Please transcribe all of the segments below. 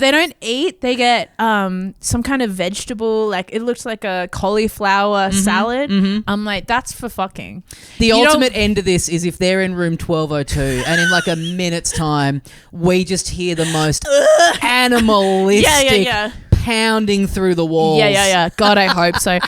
They don't eat. They get some kind of vegetable, like it looks like a cauliflower salad. I'm like, that's for fucking. The ultimate end of this is if they're in room 1202 and in like a minute's time, we just hear the most animalistic pounding through the walls. Yeah. God, I hope so.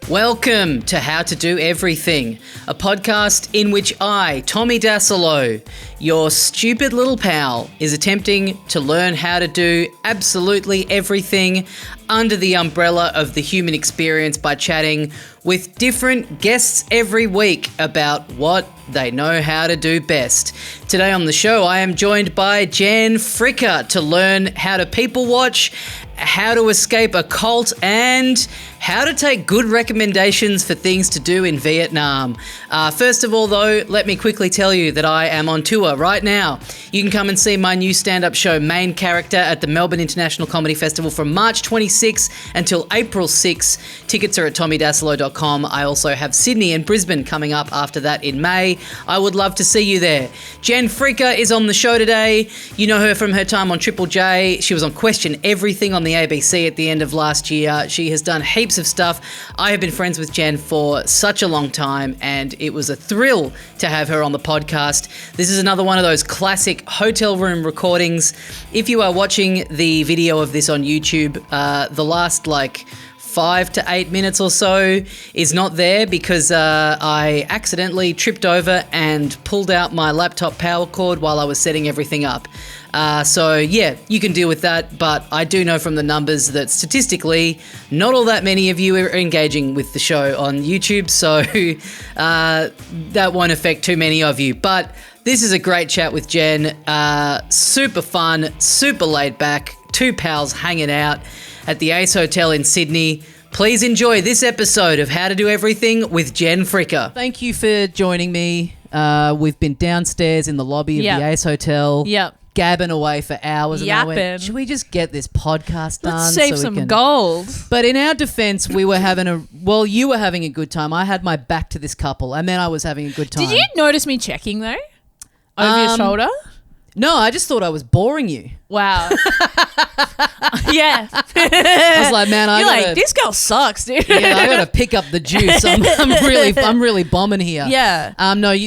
Welcome to How to Do Everything, a podcast in which I, Tommy Dasilo, your stupid little pal, is attempting to learn how to do absolutely everything under the umbrella of the human experience by chatting with different guests every week about what they know how to do best. Today on the show, I am joined by Jen Fricker to learn how to people watch, how to escape a cult, and how to take good recommendations for things to do in Vietnam. First of all, though, let me quickly tell you that I am on tour right now. You can come and see my new stand-up show, Main Character, at the Melbourne International Comedy Festival from March 26 until April 6. Tickets are at tommydasilo.com. I also have Sydney and Brisbane coming up after that in May. I would love to see you there. Jen Fricker is on the show today. You know her from her time on Triple J. She was on Question Everything on the ABC at the end of last year. She has done heaps of stuff. I have been friends with Jen for such a long time, and it was a thrill to have her on the podcast. This is another one of those classic hotel room recordings. If you are watching the video of this on YouTube, the last 5 to 8 minutes or so is not there because I accidentally tripped over and pulled out my laptop power cord while I was setting everything up. So yeah, you can deal with that, but I do know from the numbers that statistically not all that many of you are engaging with the show on YouTube, so that won't affect too many of you. But this is a great chat with Jen, super fun, super laid back, two pals hanging out at the Ace Hotel in Sydney. Please enjoy this episode of How to Do Everything with Jen Fricker. Thank you for joining me. We've been downstairs in the lobby of the Ace Hotel. Gabbing away for hours. And I went, should we just get this podcast done? Let's save some gold. But in our defense, we were having you were having a good time. I had my back to this couple and then I was having a good time. Did you notice me checking though? Over your shoulder? No, I just thought I was boring you. Wow. Yeah. I was like, man, you're like, this girl sucks, dude. Yeah, I gotta pick up the juice. I'm really bombing here. Yeah.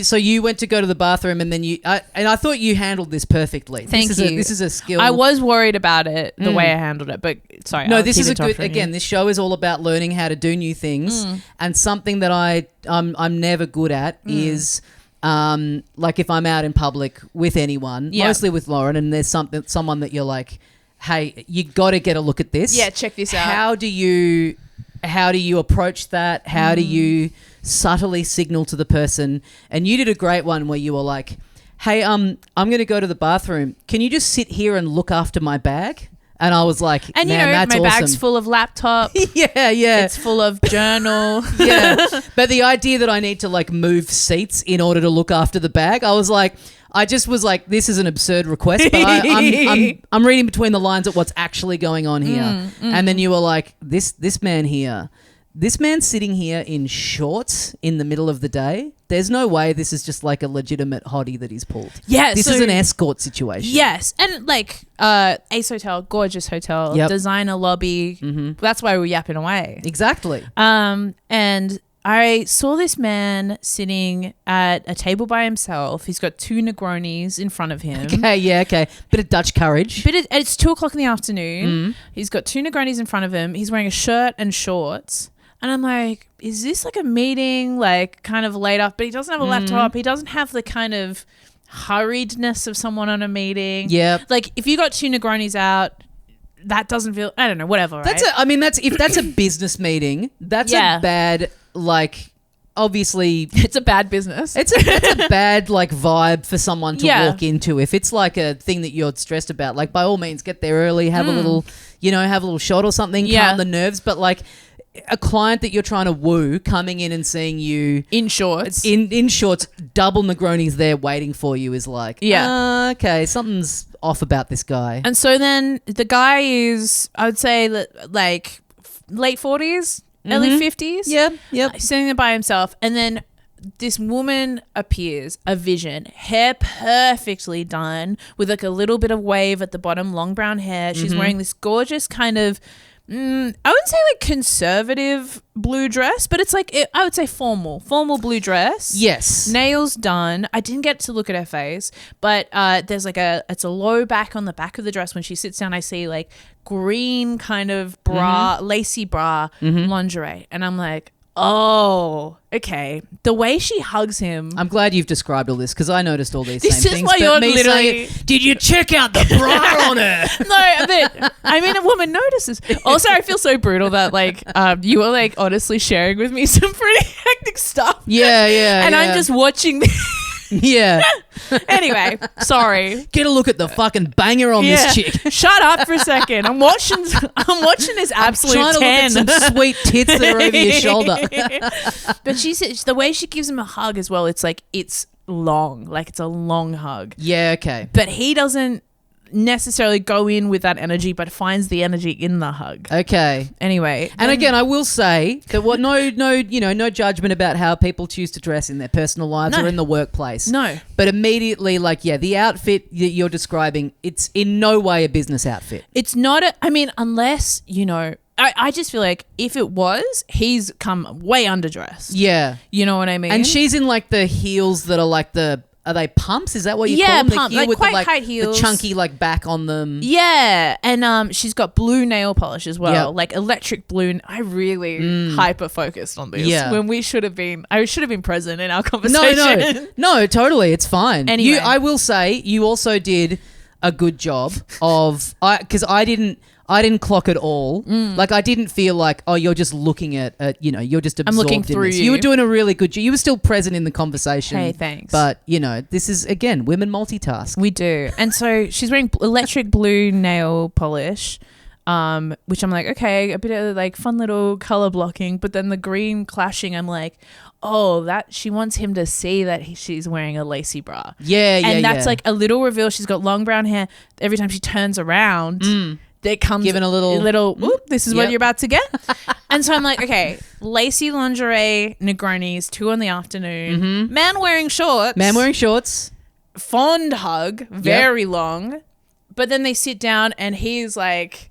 So you went to go to the bathroom and then I thought you handled this perfectly. Thank you. This is a skill. I was worried about it, the way I handled it, but sorry. No, this is a good. Again, this show is all about learning how to do new things, and something that I'm never good at is. Like if I'm out in public with anyone, mostly with Lauren, and there's someone that you're like, hey, you got to get a look at this. Yeah, check this out. How do you approach that? How do you subtly signal to the person? And you did a great one where you were like, hey, I'm going to go to the bathroom. Can you just sit here and look after my bag? And I was like, and man, that's my awesome. bag's full of laptop. Yeah. It's full of journal. Yeah. But the idea that I need to move seats in order to look after the bag, I was like, this is an absurd request, but I'm reading between the lines at what's actually going on here. And then you were like, this man here, this man's sitting here in shorts in the middle of the day. There's no way this is just like a legitimate hottie that he's pulled. Yeah, this is an escort situation. Yes, and Ace Hotel, gorgeous hotel, designer lobby. That's why we're yapping away. Exactly. And I saw this man sitting at a table by himself. He's got two Negronis in front of him. Okay. Bit of Dutch courage. It's 2:00 in the afternoon. He's got two Negronis in front of him. He's wearing a shirt and shorts. And I'm like, is this like a meeting, kind of laid up? But he doesn't have a laptop. He doesn't have the kind of hurriedness of someone on a meeting. Yeah. If you got two Negronis out, that doesn't feel, I don't know, whatever, right? If that's a business meeting, that's a bad, obviously. It's a bad business. It's a bad vibe for someone to walk into. If it's a thing that you're stressed about, by all means, get there early, have a little, have a little shot or something, calm the nerves. But a client that you're trying to woo coming in and seeing you in shorts, in shorts, double Negronis there waiting for you is okay, something's off about this guy. And so then the guy is, I would say, late 40s, early 50s. Yeah, yep. Sitting there by himself, and then this woman appears, a vision, hair perfectly done with like a little bit of wave at the bottom, long brown hair. She's wearing this gorgeous kind of, I wouldn't say like conservative blue dress, but it's like, I would say formal blue dress. Yes. Nails done. I didn't get to look at her face, but there's like it's a low back on the back of the dress. When she sits down, I see like green kind of bra, lacy bra, lingerie. And I'm like, oh, okay. The way she hugs him. I'm glad you've described all this because I noticed all these This same is things. why but you're me literally- saying, did you check out the bra on her? No, but I mean, a woman notices. Also, I feel so brutal that like you were like honestly sharing with me some pretty hectic stuff. Yeah. And I'm just watching. Yeah. Anyway, sorry. Get a look at the fucking banger on this chick. Shut up for a second. I'm watching this absolute Trying to 10. look at some sweet tits that are over your shoulder. But she said the way she gives him a hug as well, it's like it's long. Like it's a long hug. Yeah, okay. But he doesn't necessarily go in with that energy, but finds the energy in the hug. Okay. Anyway. And again, I will say that no judgment about how people choose to dress in their personal lives or in the workplace. No. But immediately, like, yeah, the outfit that you're describing, it's in no way a business outfit. It's not unless, I just feel like if it was, he's come way underdressed. Yeah. You know what I mean? And she's in like the heels that are like are they pumps? Is that what you call them? Pump, The heel like with quite height heels. The chunky like back on them. Yeah, and she's got blue nail polish as well, Yep. like electric blue. I really hyper focused on this when I should have been present in our conversation. No, totally, it's fine. Anyway. I will say you also did a good job of because I didn't clock it all. Like I didn't feel like, oh, you're just looking at you're just absorbed. I'm looking in through this. you. You were doing a really good job. You were still present in the conversation. Hey, thanks. But this is again, women multitask. We do. And so she's wearing electric blue nail polish, which I'm like, okay, a bit of like fun little color blocking, but then the green clashing, I'm like, oh, that she wants him to see that she's wearing a lacy bra. Yeah. And that's like a little reveal. She's got long brown hair. Every time she turns around, there comes Giving a little whoop, this is what Yep. you're about to get. And so I'm like, okay, lacy lingerie, Negronis, 2 in the afternoon, man wearing shorts, fond hug, very long, but then they sit down and he's like,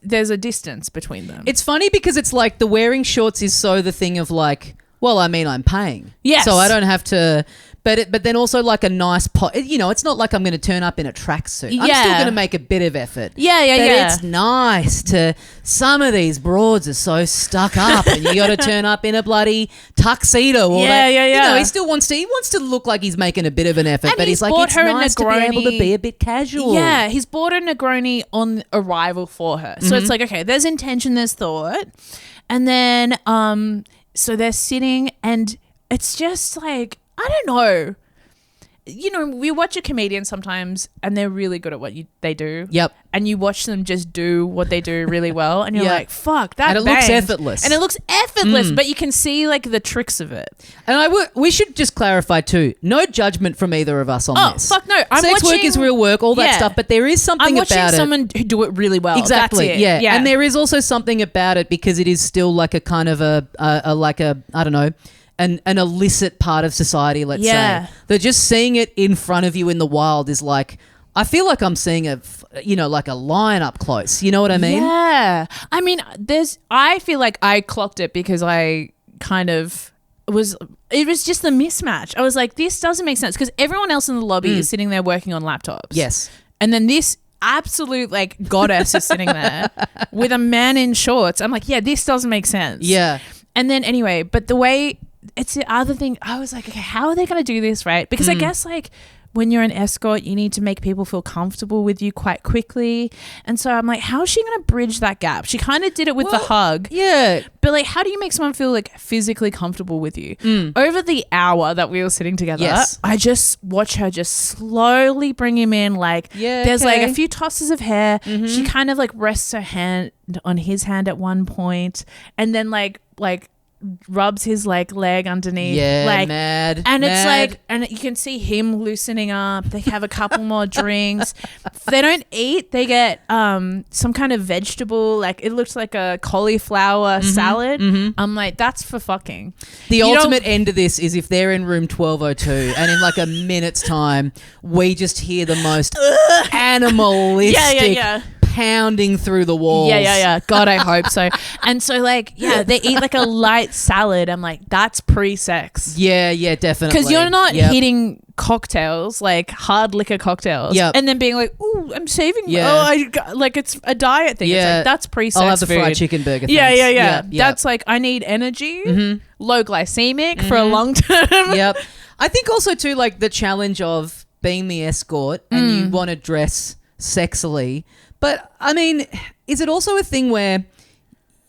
there's a distance between them. It's funny because it's like the wearing shorts is so the thing of like, well, I mean, I'm paying. Yes. So I don't have to. But then also like a nice pot. It's not like I'm going to turn up in a tracksuit. I'm still going to make a bit of effort. Yeah. It's nice to. Some of these broads are so stuck up, and you got to turn up in a bloody tuxedo. Or Yeah. He still wants to. He wants to look like he's making a bit of an effort, And but he's he's like, bought it's her a nice to be able to Negroni. be a bit casual. Yeah, he's bought a Negroni on arrival for her. So it's like, okay, there's intention, there's thought. And then so they're sitting and it's just like, I don't know. We watch a comedian sometimes and they're really good at what they do. Yep. And you watch them just do what they do really well and you're Yeah. like, fuck, that And it looks bangs. effortless. And it looks effortless, but you can see like the tricks of it. And we should just clarify too. No judgment from either of us on Oh, this. fuck no. I'm Sex work watching- is real work, all that Yeah. stuff. But there is something I'm watching about it. someone who do it really well. Exactly. That's it. Yeah. And there is also something about it because it is still like a kind of a I don't know, an illicit part of society. Let's Yeah. say that just seeing it in front of you in the wild is like, I feel like I'm seeing like a lion up close. You know what I mean? Yeah. I mean, I feel like I clocked it because I kind of it was just the mismatch. I was like, this doesn't make sense because everyone else in the lobby is sitting there working on laptops. Yes. And then this absolute like goddess is sitting there with a man in shorts. I'm like, yeah, this doesn't make sense. Yeah. And then anyway, but the way it's the other thing, I was like, okay, how are they going to do this, right? Because I guess like when you're an escort, you need to make people feel comfortable with you quite quickly. And so I'm like, how is she going to bridge that gap? She kind of did it with the hug. Yeah. But like, how do you make someone feel like physically comfortable with you? Over the hour that we were sitting together, Yes. I just watch her just slowly bring him in. Like there's like a few tosses of hair. She kind of like rests her hand on his hand at one point and then like rubs his like leg underneath. Yeah, like, mad. And it's mad. like, and you can see him loosening up. They have a couple more drinks. If they don't eat, they get some kind of vegetable. Like it looks like a cauliflower salad. I'm like, that's for fucking. The You ultimate end of this is if they're in room 1202 and in like a minute's time, we just hear the most animalistic pounding through the walls. Yeah. God, I hope so. And so like, yeah, they eat like a light salad. I'm like, that's pre-sex. Yeah, definitely. Because you're not hitting cocktails, like hard liquor cocktails, and then being like, "Ooh, I'm saving." Like it's a diet thing. It's like that's pre-sex. I'll have the food. fried chicken burger. Yeah. That's like I need energy, low glycemic for a long term. Yep. I think also too, like the challenge of being the escort and you want to dress sexily, but I mean, is it also a thing where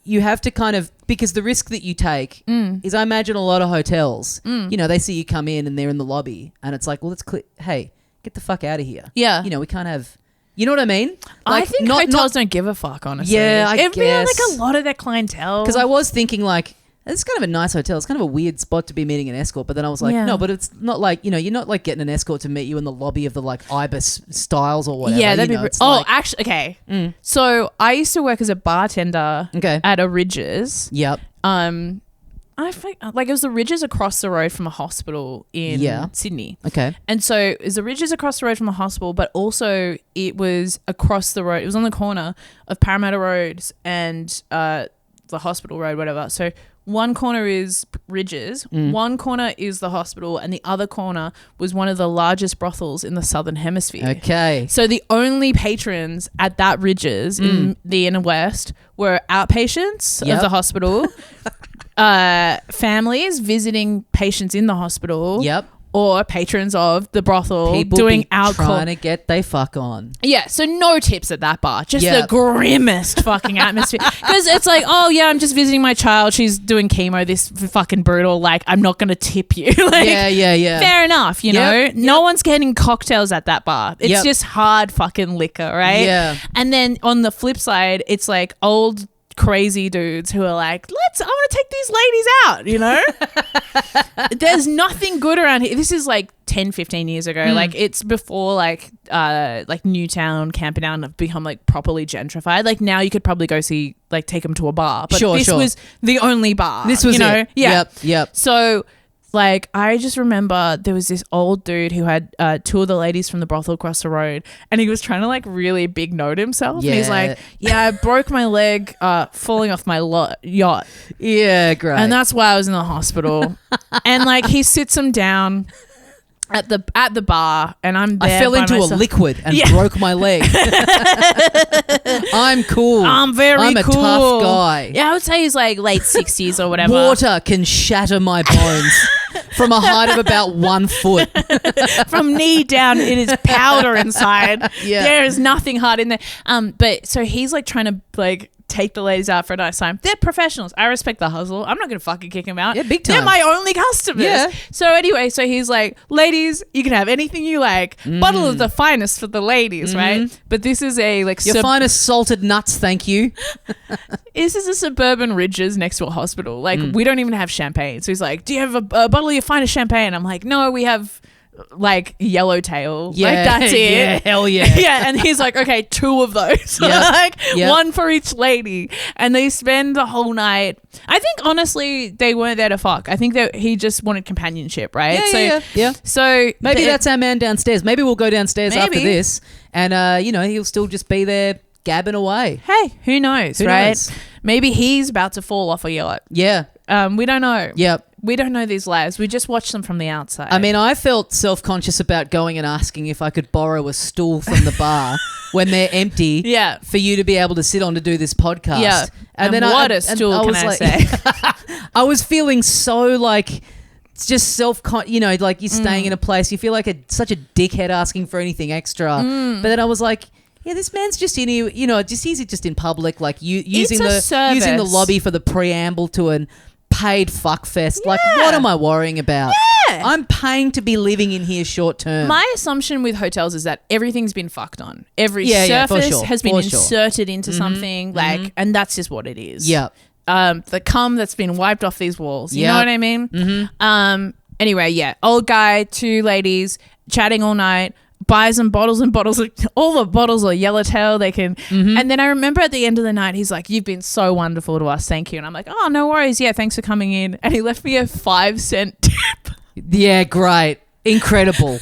you have to kind of, because the risk that you take is, I imagine a lot of hotels, you know, they see you come in and they're in the lobby and it's like, well, hey, get the fuck out of here. Yeah. You know, we can't have, you know what I mean? Like, I think hotels don't give a fuck, honestly. Yeah, I guess. guess. Like a lot of their clientele. Because I was thinking like, it's kind of a nice hotel. It's kind of a weird spot to be meeting an escort. But then I was like, no, but it's not like, you know, you're not like getting an escort to meet you in the lobby of the like Ibis Styles or whatever. Yeah, that'd you know, be. Actually, okay. So I used to work as a bartender at a Ridges. Yep. I think like it was the Ridges across the road from a hospital in Sydney. Okay. And so it was the Ridges across the road from a hospital, but also it was across the road. It was on the corner of Parramatta Roads and the hospital road, whatever. So one corner is Ridges, one corner is the hospital, and the other corner was one of the largest brothels in the Southern Hemisphere. Okay. So the only patrons at that Ridges in the inner west were outpatients of the hospital, families visiting patients in the hospital. Yep. Or patrons of the brothel People doing alcohol. trying to get they fuck on. Yeah, so no tips at that bar. Just the grimmest fucking atmosphere. Because it's like, oh yeah, I'm just visiting my child. She's doing chemo. This fucking brutal. Like, I'm not going to tip you. Like, yeah. Fair enough, you know? No one's getting cocktails at that bar. It's just hard fucking liquor, right? Yeah. And then on the flip side, it's like old crazy dudes who are like, I want to take these ladies out, you know? There's nothing good around here. This is like 10, 15 years ago. Like it's before like Newtown, Camperdown have become like properly gentrified. Like now you could probably go see, like take them to a bar. But this was the only bar. This was you know? it. Yeah. Yep. So like I just remember there was this old dude who had two of the ladies from the brothel across the road, and he was trying to like really big note himself. Yeah. And he's like, yeah, I broke my leg falling off my yacht. Yeah, great. And that's why I was in the hospital. And like he sits him down at the bar, and I'm there. I fell into a liquid and broke my leg. I'm cool. I'm a cool. tough guy. Yeah, I would say he's like late 60s or whatever. Water can shatter my bones from a height of about 1 foot. From knee down, it is powder inside. Yeah. There is nothing hard in there. But so he's like trying to like take the ladies out for a nice time. They're professionals. I respect the hustle. I'm not going to fucking kick them out. Yeah, big time. They're my only customers. Yeah. So anyway, so he's like, ladies, you can have anything you like. Bottle of the finest for the ladies, right? But this is a like... Your finest salted nuts, thank you. This is a suburban Ridges next to a hospital. Like, we don't even have champagne. So he's like, do you have a bottle of your finest champagne? I'm like, no, we have... like Yellowtail. Yeah, like that's it. Yeah, hell yeah. Yeah, and he's like, okay, 2 of those. Like one for each lady. And they spend the whole night. I think honestly they weren't there to fuck. I think that he just wanted companionship, right? Yeah. So maybe that's our man downstairs. Maybe we'll go downstairs after this and you know, he'll still just be there gabbing away. Hey, who knows, right? Maybe he's about to fall off a yacht. Yeah. We don't know. Yep. We don't know these lives. We just watch them from the outside. I mean, I felt self-conscious about going and asking if I could borrow a stool from the bar when they're empty for you to be able to sit on to do this podcast. Yeah. And then what a stool can I say? I was feeling so like... It's just you know, like you're staying in a place. You feel like such a dickhead asking for anything extra. But then I was like... Yeah, this man's just in here, you know, he's just in public, like using the lobby for the preamble to an paid fuckfest. Like, what am I worrying about? Yeah. I'm paying to be living in here short term. My assumption with hotels is that everything's been fucked on. Every surface has been inserted into something, like, and that's just what it is. Yeah. the cum that's been wiped off these walls. You know Yep. what I mean? Anyway, yeah, old guy, 2 ladies chatting all night. Buys them bottles and bottles. All the bottles are Yellowtail. They can. And then I remember at the end of the night, he's like, "You've been so wonderful to us. Thank you." And I'm like, "Oh, no worries. Yeah, thanks for coming in." And he left me a 5-cent tip. Yeah, great. Incredible.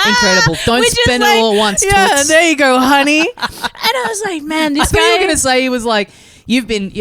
Incredible. Don't Which is spend it like, all at once. Yeah, toots. there you go, honey. And I was like, man, I this thought you were guy. going to say he was like, you've been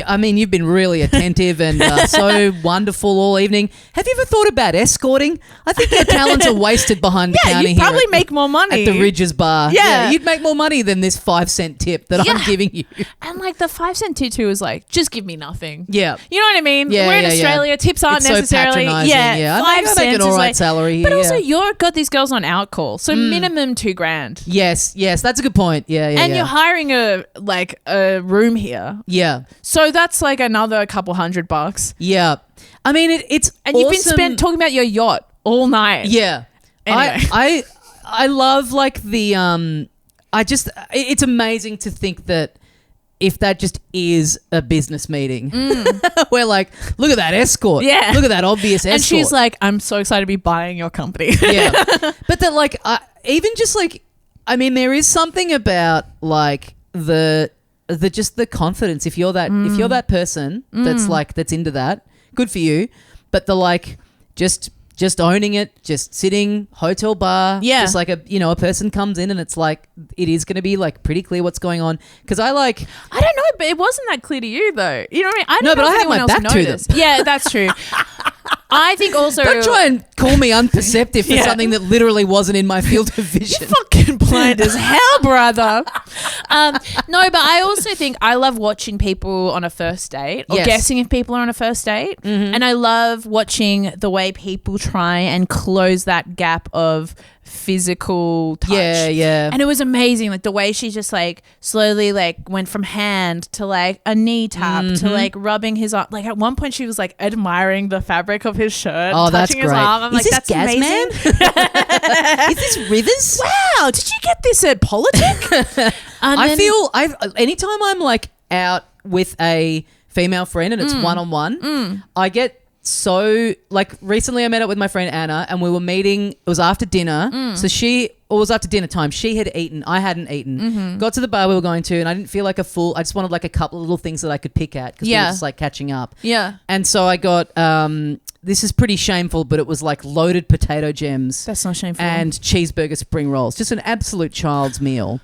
really attentive and so wonderful all evening. Have you ever thought about escorting? I think their talents are wasted behind the Yeah, counter you'd here probably at make more money. at the Ridges Bar. Yeah. You'd make more money than this 5-cent tip that I'm Yeah. giving you. And like the 5-cent tip too was like, just give me nothing. Yeah. You know what I mean? Yeah, We're in yeah, yeah. Australia. Tips aren't It's so necessarily. patronising, yeah. I 5 make cents an all is right like, salary But here, also, yeah. you've got these girls on out call, so minimum $2,000. Yes, that's a good point. Yeah, yeah, And yeah. you're hiring a room here, Yeah, so that's like another couple $100. yeah. I mean, it's And you've been awesome. spent talking about your yacht all night. Yeah. Anyway. I love like the it's amazing to think that if that just is a business meeting, we're like, look at that escort. Yeah. Look at that obvious escort. And she's like, I'm so excited to be buying your company. yeah. But that like, even just like, I mean, there is something about like the just the confidence. If you're that person that's into that, good for you. But the like, just owning it, just sitting, hotel bar. Yeah. Just like a person comes in and it's like, it is going to be like pretty clear what's going on. Because I don't know, but it wasn't that clear to you though. You know what I mean? I don't No, know but if I had anyone my else back to them. noticed. Yeah, that's true. I think also. don't try and call me unperceptive for Yeah. something that literally wasn't in my field of vision. Fucking blind as hell, brother. No, but I also think I love watching people on a first date or Yes. guessing if people are on a first date. And I love watching the way people try and close that gap of physical touch. Yeah, yeah. And it was amazing, like the way she just like slowly like went from hand to like a knee tap to like rubbing his arm. Like at one point she was like admiring the fabric of his shirt, Oh, that's touching his great. arm. I'm Is like, this that's Gaz amazing. Man? Is this Rivers? Wow, did you get this at Politic? Anytime I'm like out with a female friend and it's one-on-one, I get so like recently I met up with my friend Anna and we were meeting, it was after dinner. So it was after dinner time. She had eaten, I hadn't eaten. Got to the bar we were going to and I didn't feel like I just wanted like a couple of little things that I could pick at because we were Yeah. just like catching up. Yeah. And so I got, this is pretty shameful, but it was like loaded potato gems. That's not shameful. And cheeseburger spring rolls. Just an absolute child's meal.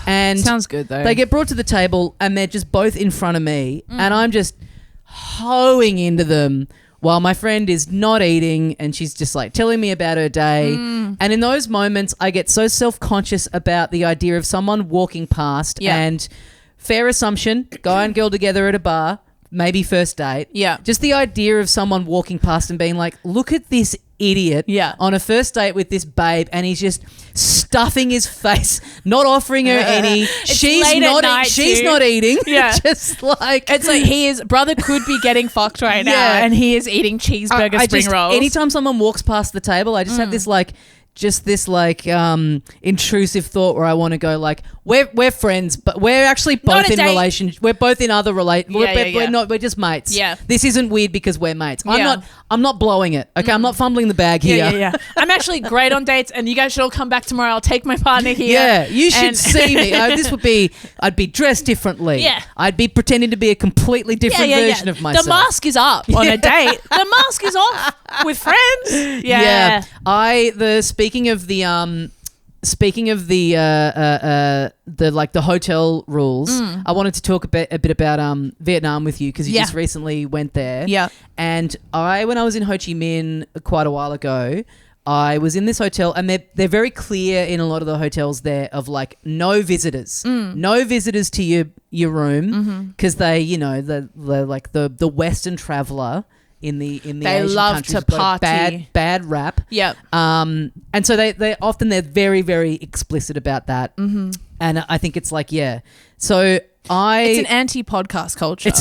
And Sounds good though. they get brought to the table and they're just both in front of me and I'm just hoeing into them while my friend is not eating and she's just like telling me about her day. And in those moments, I get so self-conscious about the idea of someone walking past and fair assumption, guy and girl together at a bar, maybe first date. Yeah. Just the idea of someone walking past and being like, look at this idiot on a first date with this babe and he's just stuffing his face, not offering her any. She's late at not night she's too. not eating. Yeah. Just like It's like his brother could be getting fucked right now Yeah. and he is eating cheeseburger I spring just, rolls. anytime someone walks past the table, I just have this like intrusive thought where I want to go like, we're friends, but we're actually Not both a in date. relationship. We're both in other Yeah. we're just mates. Yeah. This isn't weird because we're mates. Yeah. I'm not blowing it. Okay. I'm not fumbling the bag here. Yeah. I'm actually great on dates and you guys should all come back tomorrow. I'll take my partner here. Yeah, you should And- see me. I'd be dressed differently. Yeah. I'd be pretending to be a completely different version of myself. The mask is up on a date. The mask is off with friends. Yeah. Speaking of the like the hotel rules, I wanted to talk a bit about Vietnam with you because you just recently went there. Yeah. And when I was in Ho Chi Minh quite a while ago, I was in this hotel and they're very clear in a lot of the hotels there of like no visitors to your room because they they're like the Western traveller in the They Asian love countries to have got a party. bad rap. Yep. And so they're very, very explicit about that. And I think it's like, yeah. So It's an anti-podcast culture.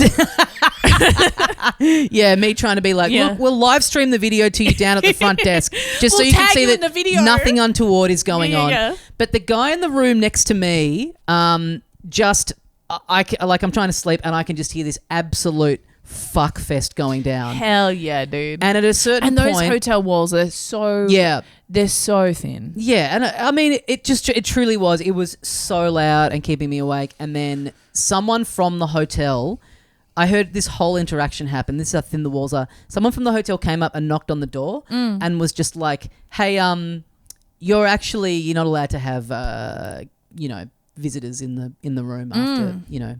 yeah, me trying to be like, Yeah. look, we'll live stream the video to you down at the front desk just so We'll you can tag see you in that the video. nothing untoward is going on. Yeah. But the guy in the room next to me, I'm trying to sleep and I can just hear this absolute fuck fest going down. Hell yeah, dude. And at a certain And those point, hotel walls are so they're so thin. Yeah, and I mean, it truly was. It was so loud and keeping me awake. And then someone from the hotel, I heard this whole interaction happen. This is how thin the walls are. Someone from the hotel came up and knocked on the door and was just like, "Hey, you're not allowed to have visitors in the room after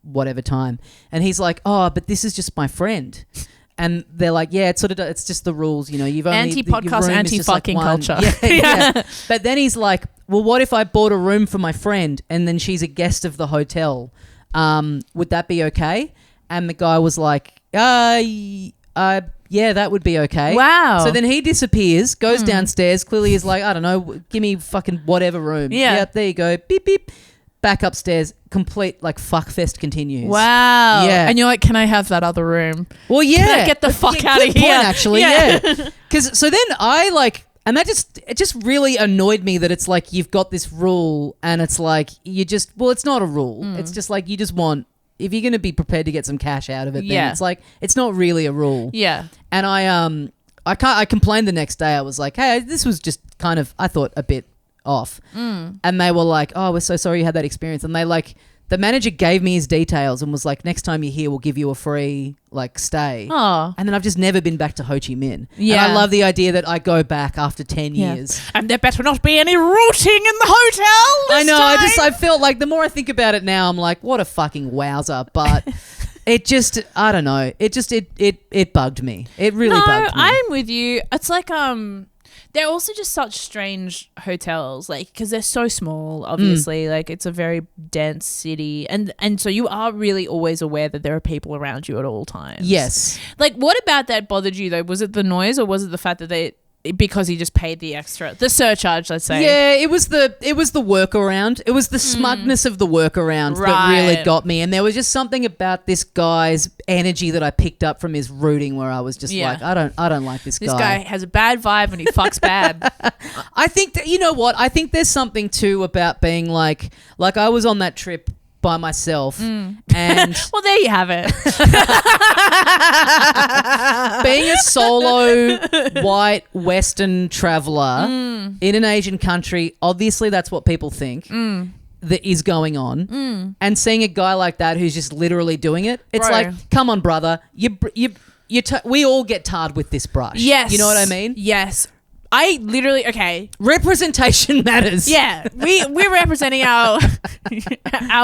whatever time." And he's like, "Oh, but this is just my friend." And they're like, "Yeah, it's just the rules, you've only anti-podcast, anti-fucking culture." Yeah. But then he's like, "Well, what if I bought a room for my friend and then she's a guest of the hotel? Would that be okay?" And the guy was like, yeah, that would be okay." Wow. So then he disappears, goes downstairs, clearly is like, "I don't know, give me fucking whatever room." Yeah. Yep, there you go. Beep, beep. Back upstairs, complete fuckfest continues. Wow. Yeah. And you're like, "Can I have that other room?" Well, yeah. Can I get the fuck out of Good here? point, actually, yeah. Because so then and that just really annoyed me that it's like you've got this rule and it's like it's not a rule. It's just like you just want, if you're going to be prepared to get some cash out of it, then it's like it's not really a rule. Yeah. And I complained the next day. I was like, "Hey, this was just kind of, I thought, a bit off." And they were like, "Oh, we're so sorry you had that experience." And the manager gave me his details and was like, "Next time you're here, we'll give you a free stay." Oh. And then I've just never been back to Ho Chi Minh. Yeah. And I love the idea that I go back after 10 years. And there better not be any rooting in the hotel. I know. Time. I felt like the more I think about it now, I'm like, what a fucking wowzer. But it just, I don't know. It just, it bugged me. It really bugged me. I'm with you. It's like, they're also just such strange hotels, because they're so small, obviously. It's a very dense city. And so you are really always aware that there are people around you at all times. Yes. What about that bothered you, though? Was it the noise or was it the fact that because he just paid the surcharge, let's say? Yeah, it was the workaround. It was the smugness of the workaround that really got me. And there was just something about this guy's energy that I picked up from his rooting where I was just like, I don't like this guy. This guy has a bad vibe and he fucks bad. I think that, you know what? I think there's something too about being like I was on that trip by myself and well, there you have it. being a solo white Western traveller in an Asian country, obviously that's what people think that is going on. And seeing a guy like that who's just literally doing it, it's like, come on, brother, we all get tarred with this brush. Yes. You know what I mean? Yes. I literally, okay. Representation matters. Yeah. We're representing our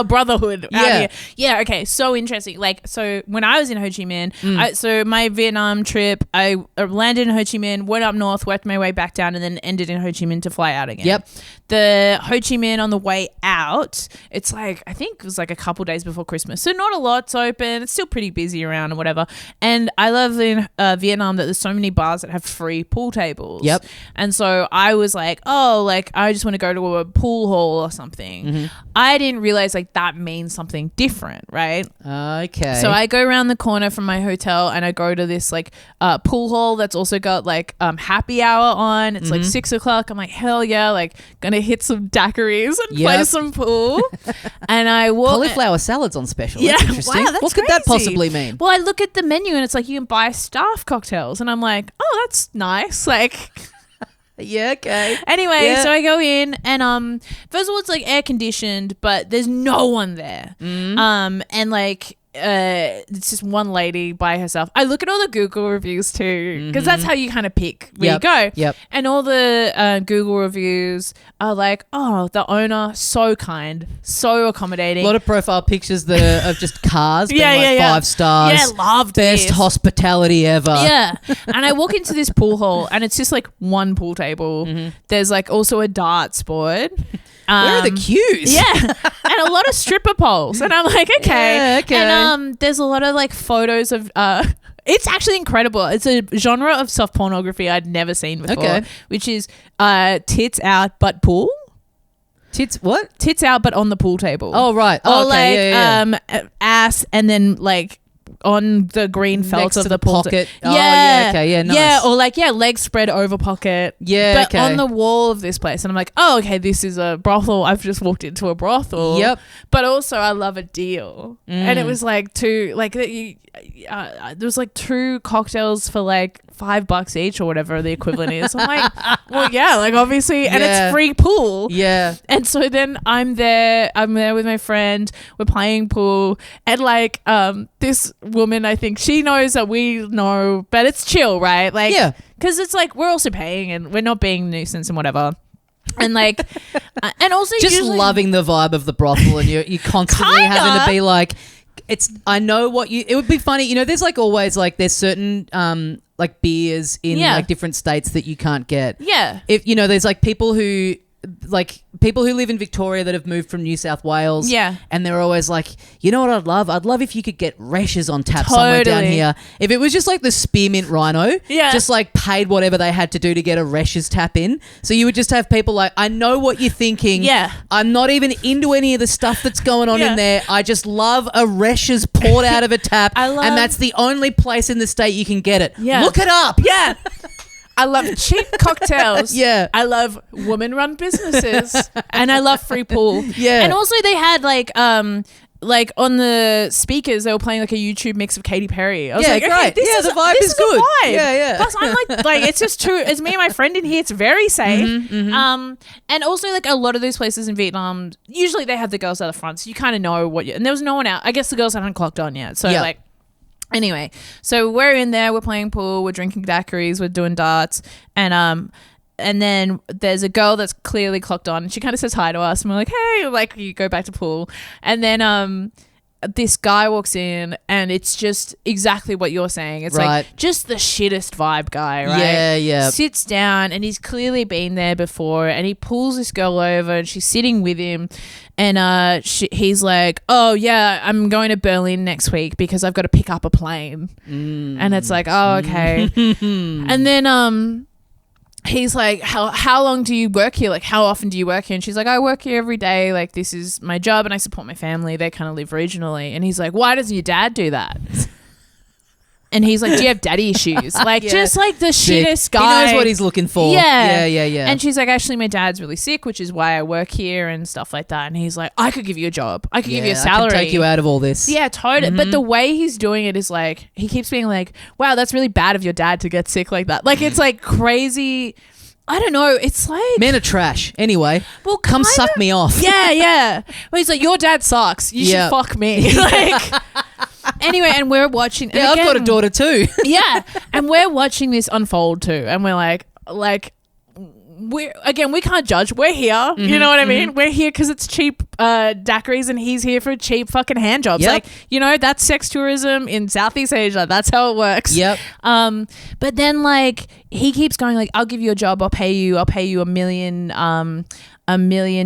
brotherhood out here. Yeah, okay. So interesting. So when I was in Ho Chi Minh, so my Vietnam trip, I landed in Ho Chi Minh, went up north, worked my way back down, and then ended in Ho Chi Minh to fly out again. Yep. The Ho Chi Minh on the way out, it's I think it was a couple days before Christmas. So not a lot's open. It's still pretty busy around or whatever. And I love in Vietnam that there's so many bars that have free pool tables. Yep. And so I was like, I just want to go to a pool hall or something. I didn't realize that means something different, right? Okay. So I go around the corner from my hotel and I go to this pool hall that's also got happy hour on. It's 6 o'clock. I'm like, hell yeah, gonna hit some daiquiris and play some pool. And I walk. Cauliflower salad's on special. Yeah, that's interesting. wow, that's what could that crazy. possibly mean? Well, I look at the menu and it's you can buy staff cocktails, and I'm like, oh, that's nice. Yeah, okay. Anyway, so I go in and first of all it's air conditioned, but there's no one there. And it's just one lady by herself. I look at all the Google reviews too, because that's how you kind of pick where you go. Yep. And all the Google reviews are the owner, so kind, so accommodating. A lot of profile pictures that are of just cars being 5 stars. Yeah, loved Best this. hospitality ever. Yeah. And I walk into this pool hall and it's just one pool table. There's also a darts board. Where are the cues? Yeah. And a lot of stripper poles. And I'm like, okay. Yeah, okay. And there's a lot of photos of it's actually incredible. It's a genre of soft pornography I'd never seen before, which is tits out but pool. Tits what? Tits out but on the pool table. Oh, right. Oh, Or okay. ass and then on the green felt Next of to the the pool. pocket. Oh, yeah, okay, yeah, nice. Yeah, or like, legs spread over pocket. Yeah, but okay. on the wall of this place. And I'm like, oh, okay, this is a brothel. I've just walked into a brothel. Yep. But also I love a deal. And it was like there was like 2 cocktails for like $5 each or whatever the equivalent is. I'm like, well, yeah, like obviously, and Yeah. it's free pool. Yeah. And so then I'm there with my friend, we're playing pool, and like this woman, I think she knows that we know, but it's chill, right? Like, Yeah. because it's like we're also paying and we're not being nuisance and whatever. And like, and also Just usually, loving the vibe of the brothel, and you constantly Kinda. having to be like, I know what you. It would be funny, there's like always like there's certain like beers in Yeah. like different states that you can't get. Yeah. If there's like people who live in Victoria that have moved from New South Wales. Yeah. And they're always like, you know what I'd love? I'd love if you could get Reshes on tap somewhere down Totally. here. If it was just like the Spearmint Rhino, Yeah. just like paid whatever they had to do to get a Reshes tap in. So you would just have people like, I know what you're thinking. Yeah. I'm not even into any of the stuff that's going on Yeah. in there. I just love a Reshes poured out of a tap. And that's the only place in the state you can get it. Yeah. Look it up. Yeah. I love cheap cocktails. Yeah. I love woman-run businesses, and I love free pool. Yeah. And also they had like on the speakers they were playing like a YouTube mix of Katy Perry. I was Yeah, like, okay, great. this Yeah, is the vibe this is a good. vibe. Yeah, yeah. Plus I'm like it's just true. It's me and my friend in here. It's very safe. And also like a lot of those places in Vietnam, usually they have the girls at the front, so you kind of know and there was no one out. I guess the girls haven't clocked on yet. So Yeah. like. Anyway, so we're in there, we're playing pool, we're drinking daiquiris, we're doing darts, and then there's a girl that's clearly clocked on, and she kind of says hi to us, and we're like, hey, like you go back to pool, and then this guy walks in, and it's just exactly what you're saying. It's Right. like just the shittest vibe guy, right? Yeah, yeah. Sits down, and he's clearly been there before, and he pulls this girl over, and she's sitting with him, and he's like, oh yeah, I'm going to Berlin next week because I've got to pick up a plane. And it's like, oh, okay. And then he's like, how long do you work here? Like, how often do you work here? And she's like, I work here every day. Like, this is my job and I support my family. They kind of live regionally. And he's like, why doesn't your dad do that? And he's like, do you have daddy issues? Like, Yeah. just like the Sick. shittest guy. He knows what he's looking for. Yeah. Yeah. And she's like, actually, my dad's really sick, which is why I work here and stuff like that. And he's like, I could give you a job. I could give you a salary. I can take you out of all this. Yeah, totally. But the way he's doing it is like, he keeps being like, wow, that's really bad of your dad to get sick like that. Like, it's like crazy. I don't know. It's like, Men are trash. Anyway, well, come kinda- suck me off. Yeah, yeah. Well, he's like, your dad sucks. You Yeah. should fuck me. Like, anyway, and we're watching. And Yeah, I've got a again- daughter too. Yeah, and we're watching this unfold too, and we're like we can't judge. We're here. You know what I mean? We're here because it's cheap daiquiris, and he's here for cheap fucking hand jobs. Yep. Like, that's sex tourism in Southeast Asia. That's how it works. Yep. But then like he keeps going like, I'll give you a job. I'll pay you $1 million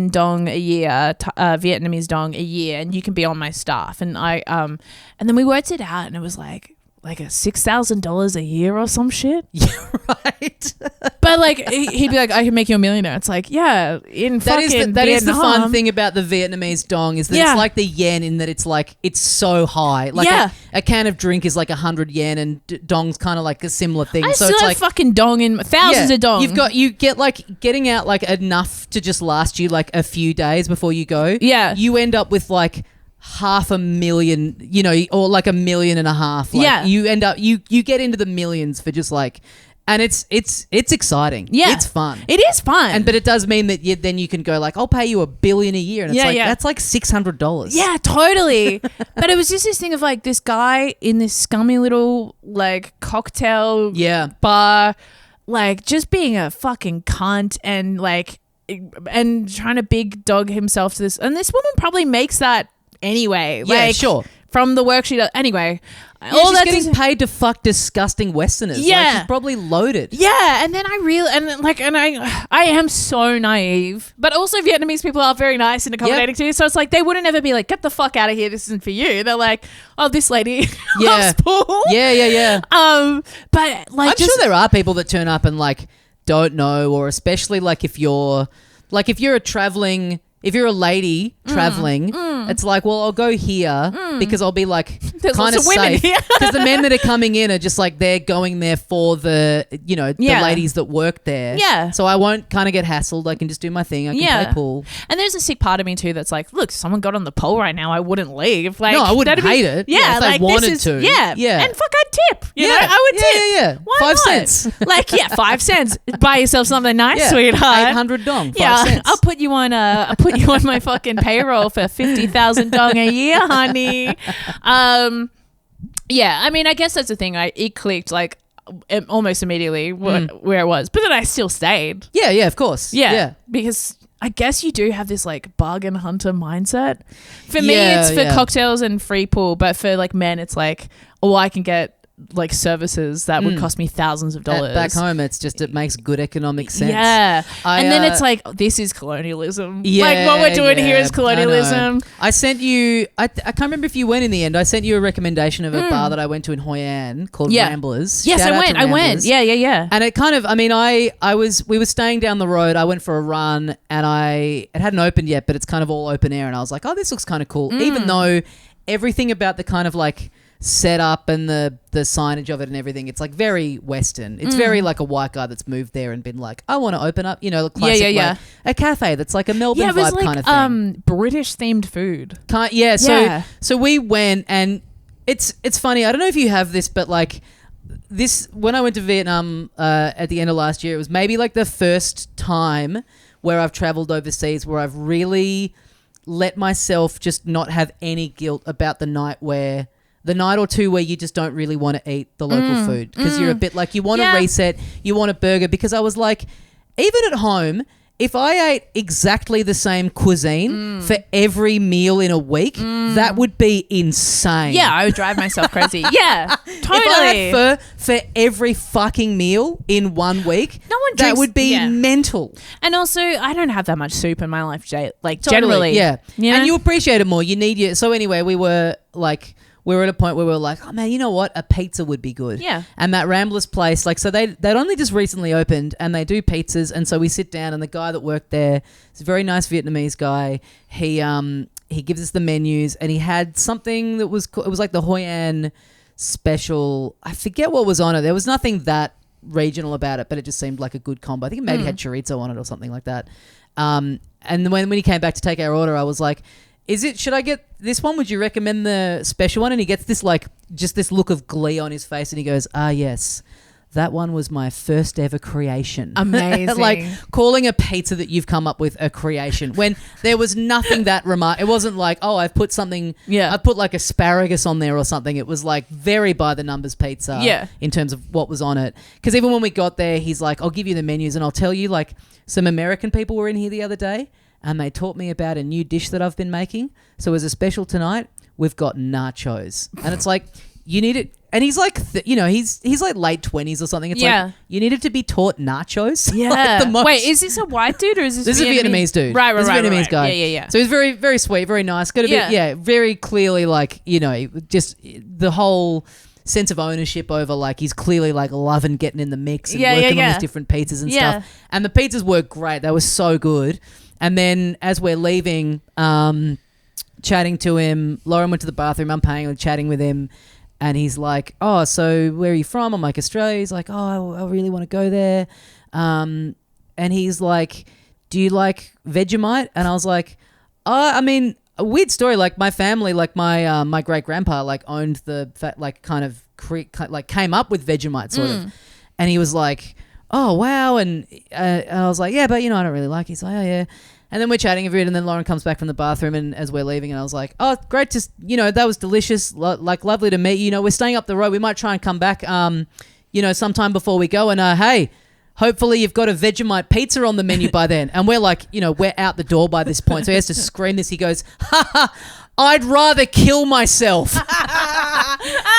dong a year, Vietnamese dong a year, and you can be on my staff. And and then we worked it out, and it was like a $6,000 a year or some shit. Yeah, right. But like he'd be like, I can make you a millionaire. It's like, yeah, in That fucking is the fun Vietnam. thing about the Vietnamese dong is that Yeah. it's like the yen in that it's like it's so high. Like Yeah. a can of drink is like 100 yen, and dong's kind of like a similar thing. I so still it's have like fucking dong in thousands of dong. You get like getting out like enough to just last you like a few days before you go. Yeah. You end up with like $500,000, or like $1.5 million. Like, Yeah. You end up you get into the millions for just like, and it's exciting. Yeah. It's fun. It is fun. But it does mean that then you can go like, I'll pay you $1 billion a year, and it's Yeah, like yeah. that's like $600. Yeah, totally. But it was just this thing of like this guy in this scummy little like cocktail Yeah. bar, like just being a fucking cunt and like and trying to big dog himself to this. And this woman probably makes that anyway. Yeah, like, sure. From the work she does. Anyway. Yeah, she's getting paid to fuck disgusting Westerners. Like, Yeah. she's probably loaded. Yeah, and then I am so naive, but also Vietnamese people are very nice and accommodating too. So it's like they wouldn't ever be like, "Get the fuck out of here! This isn't for you." They're like, "Oh, this lady loves pool." Yeah. But like, I'm sure there are people that turn up and like don't know, or especially like if you're a lady traveling It's like, well, I'll go here because I'll be like There's kind of lots of women safe. here. Because the men that are coming in are just like they're going there for the, the ladies that work there. Yeah. So I won't kind of get hassled. I can just do my thing. I can play pool. And there's a sick part of me too that's like, look, someone got on the pole right now. I wouldn't leave. Like, No, I wouldn't hate it. Yeah, if they like wanted this is, to. Yeah, Yeah. And fuck, I'd tip. You know, I would tip. Yeah. Why 5 not? cents. Like, 5 cents. Buy yourself something nice, Yeah. sweetheart. 800 dong. 5 Yeah, cents. I'll put you on my fucking payroll for 50,000 dong a year, honey. Yeah, I mean, I guess that's the thing. It clicked like almost immediately where it was, but then I still stayed. Yeah, of course. Yeah, because I guess you do have this like bargain hunter mindset. For me, it's for cocktails and free pool, but for like men, it's like, oh, I can get like services that would cost me thousands of dollars. Back home, it makes good economic sense. Yeah. And then it's like, this is colonialism. Yeah, like what we're doing here is colonialism. I sent you, I can't remember if you went in the end. I sent you a recommendation of a bar that I went to in Hoi An called Ramblers. Yes, Shout out I to went. Ramblers. Yeah. And it kind of, I mean, we were staying down the road. I went for a run and it hadn't opened yet, but it's kind of all open air. And I was like, oh, this looks kind of cool. Even though everything about the kind of like set up and the signage of it and everything, it's like very Western. It's very like a white guy that's moved there and been like, I want to open up, the classic like a cafe that's like a Melbourne it was vibe like, kind of thing. British themed food. So we went and it's funny. I don't know if you have this, but like this, when I went to Vietnam at the end of last year, it was maybe like the first time where I've traveled overseas where I've really let myself just not have any guilt about the night or two where you just don't really want to eat the local food because you're a bit like you want to reset, you want a burger, because I was like, even at home, if I ate exactly the same cuisine for every meal in a week, that would be insane. Yeah, I would drive myself crazy. Yeah, totally. If I had pho for every fucking meal in 1 week, that would be mental. And also, I don't have that much soup in my life, generally. Yeah. You know? And you appreciate it more. You need your... So anyway, we were at a point where we were like, oh man, you know what? A pizza would be good. Yeah. And that Ramblers place, like, so they'd only just recently opened and they do pizzas. And so we sit down and the guy that worked there is a very nice Vietnamese guy. He gives us the menus and he had something that was, it was like the Hoi An special. I forget what was on it. There was nothing that regional about it, but it just seemed like a good combo. I think it maybe had chorizo on it or something like that. And when he came back to take our order, I was like, should I get this one? Would you recommend the special one? And he gets this like, just this look of glee on his face and he goes, yes, that one was my first ever creation. Amazing. Like calling a pizza that you've come up with a creation when there was nothing that it wasn't like, oh, I've put something, I put like asparagus on there or something. It was like very by the numbers pizza in terms of what was on it. Because even when we got there, he's like, I'll give you the menus and I'll tell you, like, some American people were in here the other day and they taught me about a new dish that I've been making. So as a special tonight, we've got nachos. And it's like, you need it. And he's like, he's like late 20s or something. It's like, you needed to be taught nachos. Yeah. Like the most. Wait, is this a white dude or is this is a Vietnamese dude. Right. This is a Vietnamese guy. Yeah. So he's very, very sweet, very nice. Got a bit, very clearly like, just the whole sense of ownership over, like, he's clearly like loving getting in the mix and working on these different pizzas and stuff. And the pizzas were great. They were so good. And then as we're leaving, chatting to him, Lauren went to the bathroom, I'm paying and chatting with him. And he's like, oh, so where are you from? I'm like, Australia. He's like, oh, I really want to go there. And he's like, do you like Vegemite? And I was like, I mean, a weird story. Like my family, like my great grandpa, like owned came up with Vegemite sort of. And he was like, oh, wow. And I was like, yeah, but I don't really like it. He's like, oh, yeah. And then we're chatting a bit and then Lauren comes back from the bathroom and as we're leaving and I was like, oh, great. Just, that was delicious. Like lovely to meet you. We're staying up the road. We might try and come back, sometime before we go. And, hey, hopefully you've got a Vegemite pizza on the menu by then. And we're like, we're out the door by this point. So he has to scream this. He goes, I'd rather kill myself.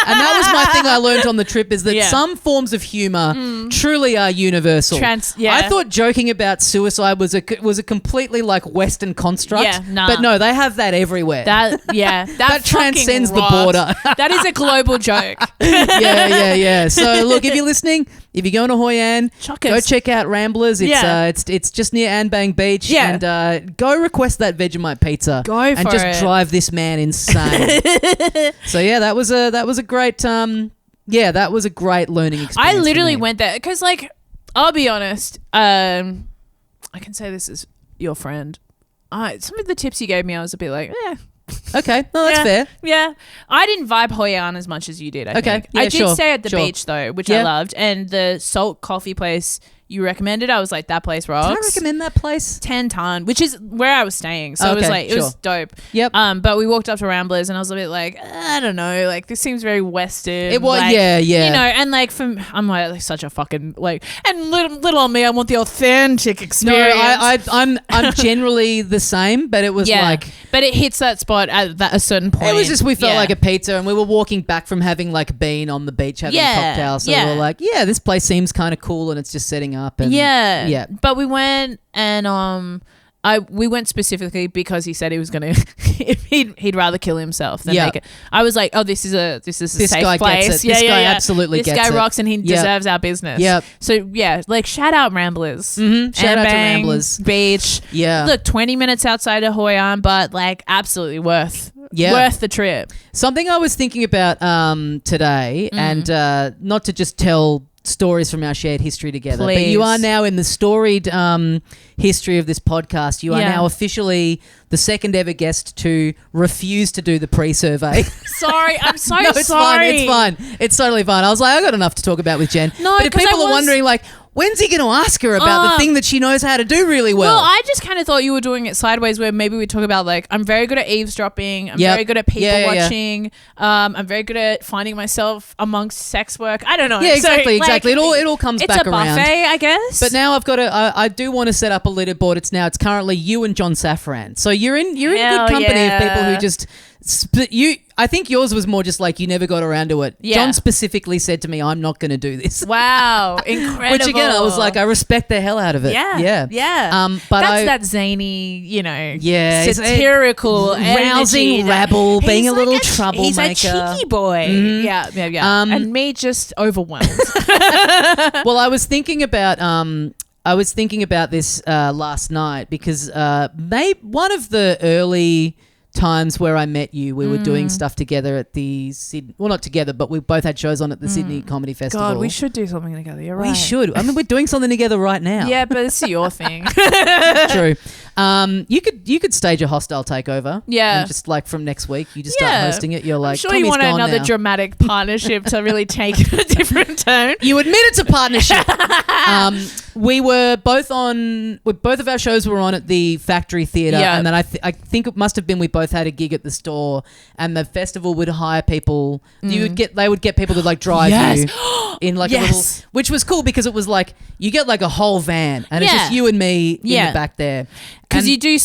And that was my thing I learned on the trip is that some forms of humor truly are universal. I thought joking about suicide was a completely like Western construct. Yeah, nah. But no, they have that everywhere. That transcends the rocks. border. That is a global joke. Yeah. So look, if you're listening, if you're going to Hoi An, go check out Ramblers. It's just near Anbang Beach. Yeah. And go request that Vegemite pizza. Go and for just it. drive this man insane. So yeah, that was a great that was a great learning experience. I literally for me. went there because, like, I'll be honest. I can say this as your friend. Some of the tips you gave me, I was a bit like, Okay, no, that's fair. Yeah. I didn't vibe Hoi An as much as you did, I think. Yeah, I did sure, stay at the sure. beach, though, which I loved. And the salt coffee place you recommended, I was like, that place rocks. Did I recommend that place? 10 ton, which is where I was staying. So it was like, it was dope. Yep. But we walked up to Ramblers and I was a bit like, I don't know, like this seems very Western. It was, like, yeah. You know, and like I'm like such a fucking like, and little on me, I want the authentic experience. No, I'm generally the same, but it was like, but it hits that spot at a certain point. it was just we felt like a pizza, and we were walking back from having like been on the beach having a cocktail, so we were like, this place seems kind of cool, and it's just setting up. And yeah. But we went and we went specifically because he said he was gonna he'd rather kill himself than make it. I was like, oh, this is a safe guy place. Gets it. This guy absolutely this gets it. guy rocks and he deserves our business. Yep. So yeah, like shout out Ramblers. Shout out to Anbang Ramblers Beach. Yeah. Look, 20 minutes outside of Hoi An, but like absolutely worth the trip. Something I was thinking about today, and not to just tell stories from our shared history together, but you are now in the storied history of this podcast. You are now officially the second ever guest to refuse to do the pre-survey. Sorry, I'm so no, it's sorry. fine. It's totally fine. I was like, I got enough to talk about with Jen. No, but if people are wondering, like, when's he going to ask her about the thing that she knows how to do really well? Well, I just kind of thought you were doing it sideways, where maybe we talk about like, I'm very good at eavesdropping. I'm very good at people watching. I'm very good at finding myself amongst sex work. I don't know. Yeah, exactly, so, exactly. It all comes back around. It's a buffet, I guess. But now I've got to. I do want to set up a leaderboard. It's currently you and John Safran. So you're in good company of people who just. I think yours was more just like you never got around to it. Yeah. John specifically said to me, I'm not going to do this. Wow, incredible. Which again, I was like, I respect the hell out of it. Yeah. But that's that zany, satirical, rousing rabble, being a little troublemaker. He's a cheeky boy. Mm-hmm. Yeah. And me just overwhelmed. Well, I was thinking about this last night because one of the early times where I met you, we were doing stuff together at the Sydney. Well, not together, but we both had shows on at the Sydney Comedy Festival. God, we should do something together. You're right. We should. I mean, we're doing something together right now. Yeah, but it's your thing. True. You could stage a hostile takeover. Yeah. And just like from next week, you just start hosting it. You're like, I'm sure Tommy's you want gone another now. dramatic partnership to really take it a different tone. You admit it's a partnership. We were both both of our shows were on at the Factory Theatre, and then I think it must have been we both had a gig at the store, and the festival would hire people. They would get people to like drive you in like a little, which was cool because it was like you get like a whole van, and it's just you and me in the back there. Because you do a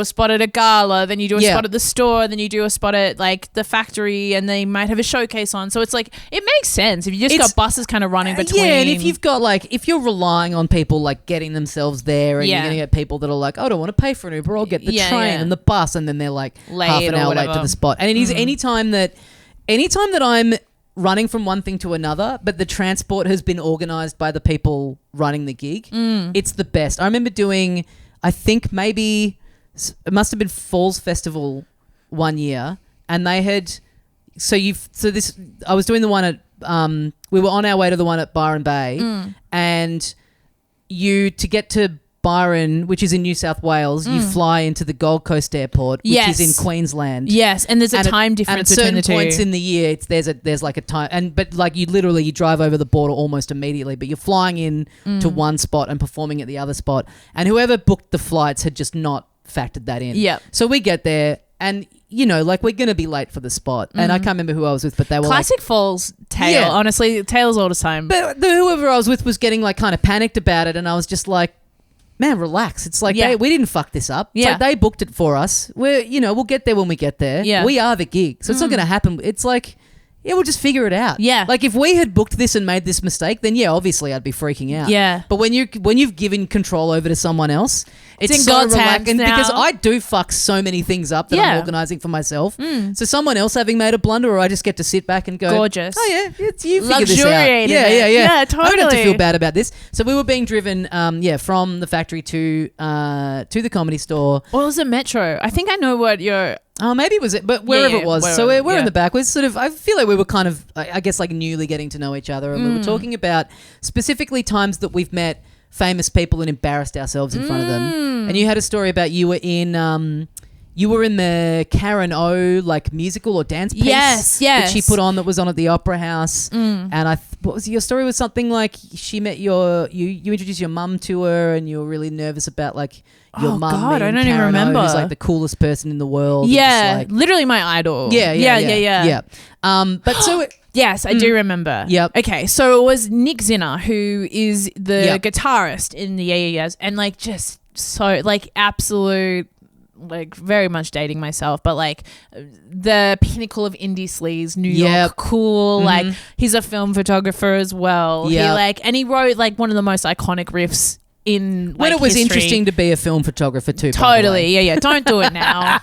spot at a gala, then you do a spot at the store, then you do a spot at like the factory, and they might have a showcase on. So it's like, it makes sense if you just got buses kind of running between. Yeah, and if you've got like, if you're relying on people like getting themselves there, and you're going to get people that are like, I don't want to pay for an Uber, I'll get the train and the bus, and then they're like late half an hour late to the spot. And it is anytime that I'm running from one thing to another, but the transport has been organised by the people running the gig, it's the best. I remember doing, I think maybe it must have been Falls Festival one year, and they had I was doing the one at we were on our way to the one at Byron Bay, and to get to Byron, which is in New South Wales, you fly into the Gold Coast Airport, which is in Queensland. Yes, and there's a time difference between the two. At certain points in the year, there's like a time, but like you drive over the border almost immediately. But you're flying in to one spot and performing at the other spot, and whoever booked the flights had just not factored that in. Yeah. So we get there, and like we're gonna be late for the spot, and I can't remember who I was with, but they were classic Falls tale. Yeah. Honestly, tales all the time. But whoever I was with was getting like kind of panicked about it, and I was just like, man, relax. It's like we didn't fuck this up. It's like they booked it for us. We'll get there when we get there. Yeah. We are the gig. So it's not going to happen. It's like, yeah, we'll just figure it out. Yeah. Like if we had booked this and made this mistake, then yeah, obviously I'd be freaking out. Yeah. But when you've given control over to someone else, it's in so God's relaxing hands now. because I do fuck so many things up that I'm organising for myself. So someone else having made a blunder, or I just get to sit back and go, gorgeous. Oh yeah, it's you figure this out. Luxuriating Yeah, it. yeah, yeah. Yeah, I don't have to totally. feel bad about this. So we were being driven, from the factory to the Comedy Store. What was the metro? I think I know what you're. Oh, maybe it was it, but wherever Yeah, it was. wherever, So we're yeah. in the back. We're sort of, I feel like we were kind of, I guess, like newly getting to know each other. And we were talking about specifically times that we've met famous people and embarrassed ourselves in front of them. And you had a story about you were in the Karen O like musical or dance piece Yes. that she put on that was on at the Opera House. And what was your story? Was something like she met you introduced your mum to her and you were really nervous about like your Oh, mum. God, I meeting don't even Karen O, remember. who's like the coolest person in the world. and Yeah, just, like, literally my idol. yeah. But so Yes, I do remember. Yep. Okay, so it was Nick Zinner, who is the Yep. guitarist in the Yeahs, and like just so like absolute. Like very much dating myself, but like the pinnacle of indie sleaze, New York, cool. Like he's a film photographer as well. Yep. And he wrote like one of the most iconic riffs in like, when it was history. interesting to be a film photographer too. By the Totally, way. yeah. Don't do it now.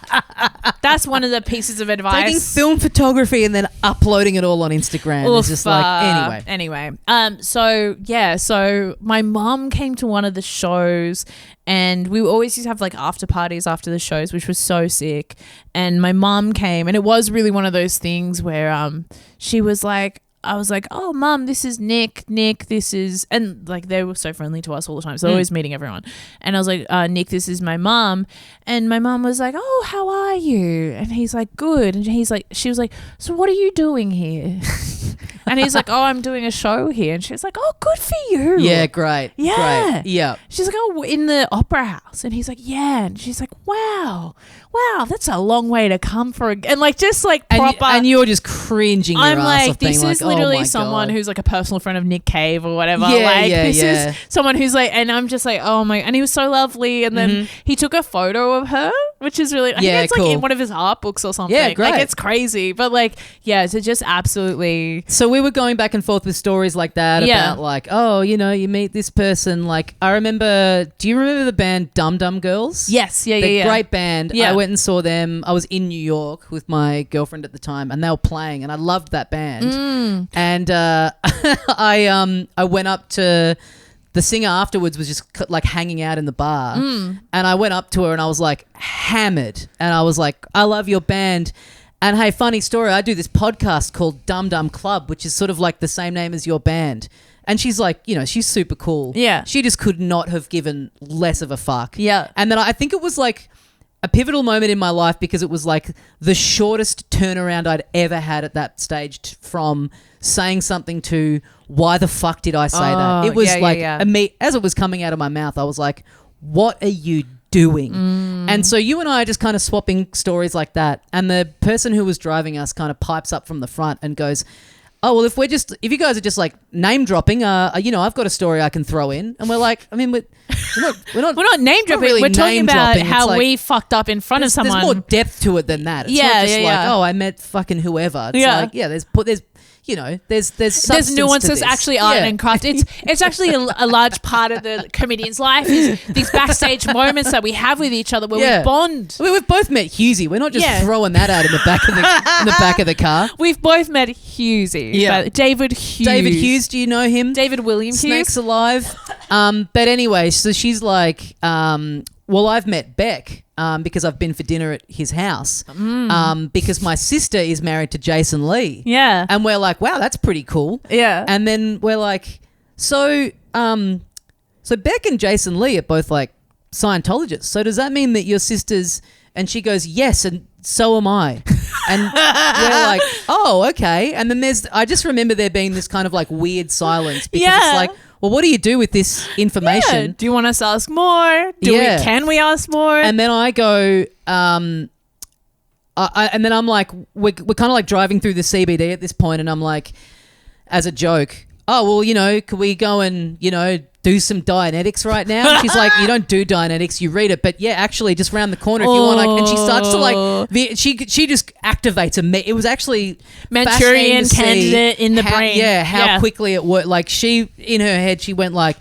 That's one of the pieces of advice. Taking film photography and then uploading it all on Instagram is just like Anyway, so my mum came to one of the shows, and we always used to have like after parties after the shows, which was so sick. And my mum came, and it was really one of those things where she was like, I was like, oh, Mum, this is Nick, this is, and like they were so friendly to us all the time. So they're always meeting everyone. And I was like, Nick, this is my mum. And my mum was like, oh, how are you? And he's like, good. And she was like, so what are you doing here? And he's like, oh, I'm doing a show here. And she's like, oh, good for you. Yeah, great. Yeah. Great. Yeah. She's like, oh, in the Opera House. And he's like, yeah. And she's like, wow, that's a long way to come for and like just like proper. And you're just cringing your I'm ass like, off being this like, is literally oh my someone God. who's like a personal friend of Nick Cave or whatever. Yeah, like yeah, this yeah. is someone who's like, and I'm just like, oh my, and he was so lovely. And then he took a photo of her, which is really, I think it's like in one of his art books or something. Yeah, great. Like it's crazy, but like, yeah, so just absolutely. So we were going back and forth with stories like that about like, oh, you know, you meet this person. Like I remember, do you remember the band Dum Dum Girls? Yes, yeah. Great band. Yeah. I went and saw them. I was in New York with my girlfriend at the time, and they were playing, and I loved that band. And I went up to the singer afterwards, was just like hanging out in the bar, and I went up to her and I was like hammered, and I was like, I love your band. And hey, funny story, I do this podcast called Dum Dum Club, which is sort of like the same name as your band. And she's like, you know, she's super cool. Yeah. She just could not have given less of a fuck. Yeah. And then I think it was like a pivotal moment in my life because it was like the shortest turnaround I'd ever had at that stage from saying something to why the fuck did I say that? It was as it was coming out of my mouth, I was like, what are you doing? And so you and I are just kind of swapping stories like that. And the person who was driving us kind of pipes up from the front and goes, oh, well, if you guys are just like name dropping, I've got a story I can throw in. And we're like, I mean, we're not name dropping. really We're talking name about dropping. how It's like, we fucked up in front of someone. There's more depth to it than that. It's Yeah, not just yeah, like, yeah. oh, I met fucking whoever. It's Yeah. like, yeah, there's substance nuances, to this. actually art and craft. It's actually a large part of the comedian's life is these backstage moments that we have with each other where we bond. I mean, we've both met Hughesy. We're not just throwing that out in the back of the car. We've both met Hughesy. Yeah. David Hughes. David Hughes, do you know him? David William Snakes Hughes. Alive. But anyway, so she's like, well, I've met Beck because I've been for dinner at his house because my sister is married to Jason Lee. Yeah. And we're like, wow, that's pretty cool. Yeah. And then we're like, so Beck and Jason Lee are both like Scientologists. So does that mean that your sisters? And she goes, yes, and so am I. And we're like, oh, okay. And then I just remember there being this kind of like weird silence because it's like, well, what do you do with this information? Yeah. Do you want us to ask more? Can we ask more? And then I go, and then I'm like, we're kind of like driving through the CBD at this point, and I'm like, as a joke, oh, well, you know, could we go and, you know, do some Dianetics right now? And she's like, you don't do Dianetics, you read it. But yeah, actually, just round the corner if you want. Like, and she starts to like, she just activates it was actually Manchurian candidate in the brain. Yeah, how quickly it worked. Like she, in her head, she went like,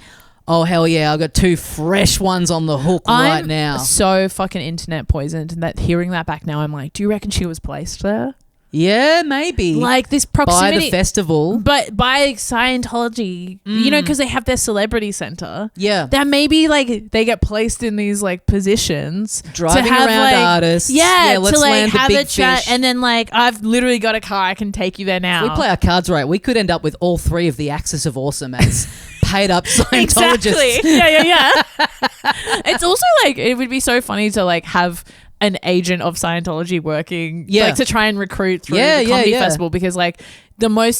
oh, hell yeah, I've got 2 fresh ones on the hook right now. So fucking internet poisoned. And that hearing that back now, I'm like, do you reckon she was placed there? Yeah, maybe. Like this proximity. By the festival. But by Scientology, you know, because they have their celebrity center. Yeah. That maybe like they get placed in these like positions. Driving to have, around like, artists. Yeah, let's to like land the have big a chat. fish. And then like, I've literally got a car. I can take you there now. If we play our cards right, we could end up with all 3 of the Axis of Awesome as paid up Scientologists. Exactly. Yeah. It's also like, it would be so funny to like have an agent of Scientology working, like to try and recruit through the comedy festival, because like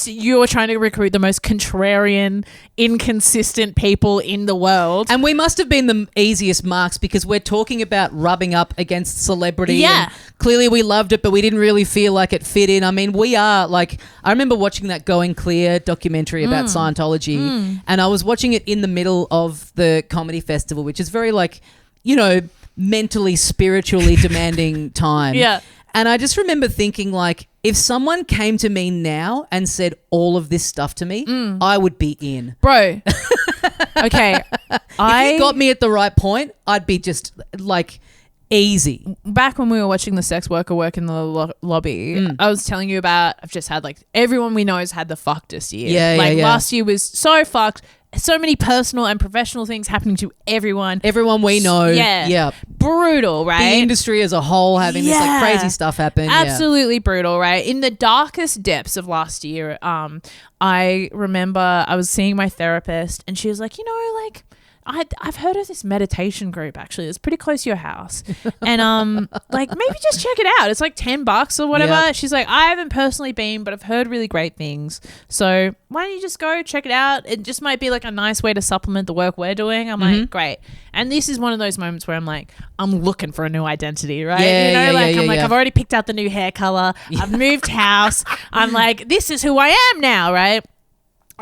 you're trying to recruit the most contrarian, inconsistent people in the world. And we must have been the easiest marks because we're talking about rubbing up against celebrity. Yeah. And clearly we loved it, but we didn't really feel like it fit in. I mean, we are like, I remember watching that Going Clear documentary about Scientology, and I was watching it in the middle of the comedy festival, which is very like, you know, mentally, spiritually demanding time. Yeah. And I just remember thinking like, if someone came to me now and said all of this stuff to me, I would be in. Bro. Okay. If you got me at the right point, I'd be just like easy. Back when we were watching the sex worker work in the lobby, I was telling you about, I've just had like, everyone we know has had the fuckedest year. Yeah. Last year was so fucked. So many personal and professional things happening to everyone. Everyone we know. Yeah. Brutal, right? The industry as a whole having this like crazy stuff happen. Absolutely brutal, right? In the darkest depths of last year, I remember I was seeing my therapist and she was like, you know, like, I've heard of this meditation group actually. It's pretty close to your house. And like maybe just check it out. It's like $10 or whatever. Yep. She's like, I haven't personally been, but I've heard really great things. So why don't you just go check it out? It just might be like a nice way to supplement the work we're doing. I'm like, great. And this is one of those moments where I'm like, I'm looking for a new identity, right? I've already picked out the new hair color. I've moved house. I'm like, this is who I am now, right?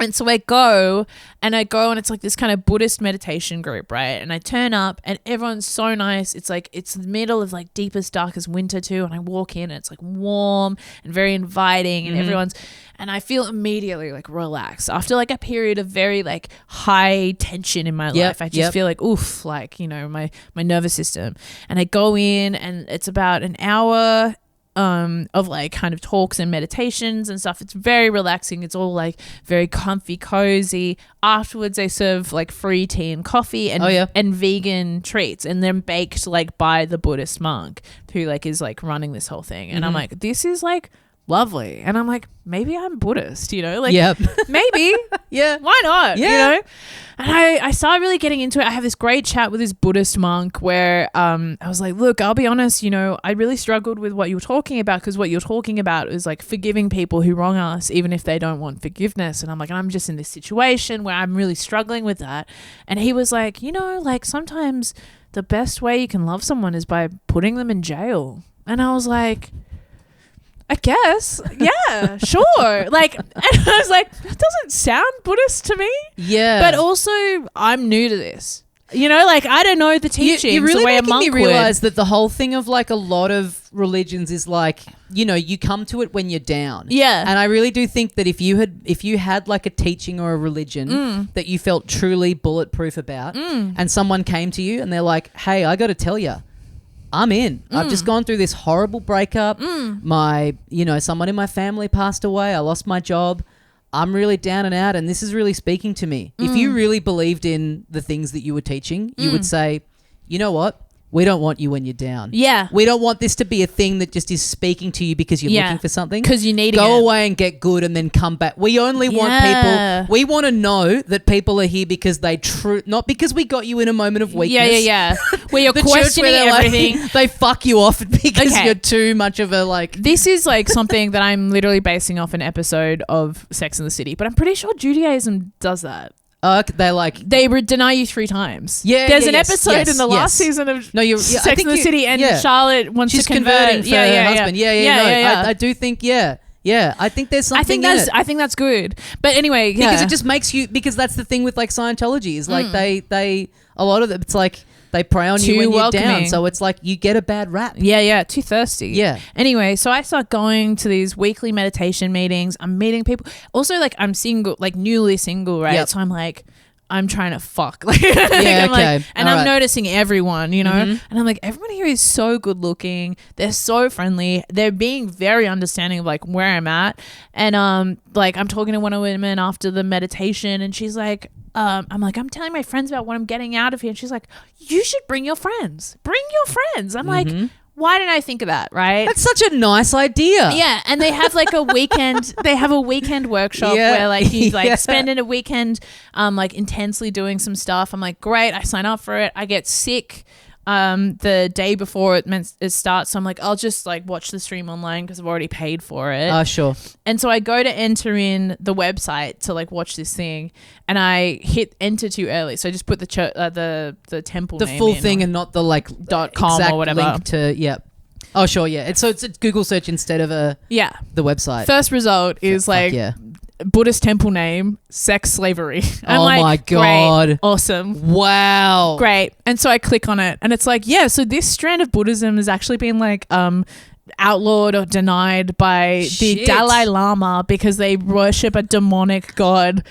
And so I go and it's like this kind of Buddhist meditation group, right? And I turn up and everyone's so nice. It's like, it's the middle of like deepest, darkest winter too. And I walk in and it's like warm and very inviting and and I feel immediately like relaxed after like a period of very like high tension in my life. I just feel like, oof, like, you know, my nervous system. And I go in and it's about an hour of like kind of talks and meditations and stuff. It's very relaxing. It's all like very comfy, cozy. Afterwards they serve like free tea and coffee and vegan treats, and they're baked like by the Buddhist monk who like is like running this whole thing. And I'm like, this is like lovely. And I'm like, maybe I'm Buddhist, you know, like maybe why not, you know? And I started really getting into it. I have this great chat with this Buddhist monk where I was like, look, I'll be honest, you know, I really struggled with what you were talking about, because what you're talking about is like forgiving people who wrong us even if they don't want forgiveness. And I'm like, I'm just in this situation where I'm really struggling with that. And he was like, you know, like sometimes the best way you can love someone is by putting them in jail. And I was like, I guess. Yeah, sure. Like, and I was like, that doesn't sound Buddhist to me. Yeah. But also, I'm new to this. You know, like, I don't know the teachings. You're really the way making a monk me realize that the whole thing of like a lot of religions is like, you know, you come to it when you're down. Yeah. And I really do think that if you had like a teaching or a religion that you felt truly bulletproof about, and someone came to you and they're like, hey, I got to tell you, I'm in. I've just gone through this horrible breakup. My, you know, someone in my family passed away. I lost my job. I'm really down and out, and this is really speaking to me. If you really believed in the things that you were teaching, you would say, you know what? We don't want you when you're down. Yeah. We don't want this to be a thing that just is speaking to you because you're looking for something. Because you need Go away and get good and then come back. We only want people. We want to know that people are here because they not because we got you in a moment of weakness. Yeah. Where you're questioning everything. Like, they fuck you off because you're too much of a like. This is like something that I'm literally basing off an episode of Sex and the City, but I'm pretty sure Judaism does that. They would deny you 3 times. Yeah, there's an episode in the last season of Sex and the City, and Charlotte wants She's to convert converting for her husband. Yeah. I do think Yeah, I think there's something in it. I think that's good. But anyway, yeah. Because it just makes you, because that's the thing with like Scientology is like they a lot of them, it's like they prey on you when you're down. So it's like you get a bad rap. Yeah, too thirsty. Yeah. Anyway, so I start going to these weekly meditation meetings. I'm meeting people. Also, like I'm single, like newly single, right? Yep. So I'm like, I'm trying to fuck. Like, Yeah, I'm okay. like, and All I'm right. noticing everyone, you know? And I'm like, everyone here is so good looking. They're so friendly. They're being very understanding of like where I'm at. And like I'm talking to one of the women after the meditation and she's like, I'm like, I'm telling my friends about what I'm getting out of here. And she's like, you should bring your friends. Bring your friends. I'm like, why didn't I think of that, right? That's such a nice idea. Yeah, and they have like a weekend. They have a weekend workshop where like you like spend in a weekend, like intensely doing some stuff. I'm like, great. I sign up for it. I get sick the day before it starts. So I'm like, I'll just like watch the stream online because I've already paid for it. Sure. And so I go to enter in the website to like watch this thing, and I hit enter too early. So I just put the temple name full in, thing and not the like .com exact or whatever. link to Oh sure, yeah. It's a Google search instead of the website. First result is like Buddhist temple name, sex slavery. I'm like, my God. Great, awesome. Wow. Great. And so I click on it and it's like, so this strand of Buddhism has actually been like outlawed or denied by the Dalai Lama because they worship a demonic god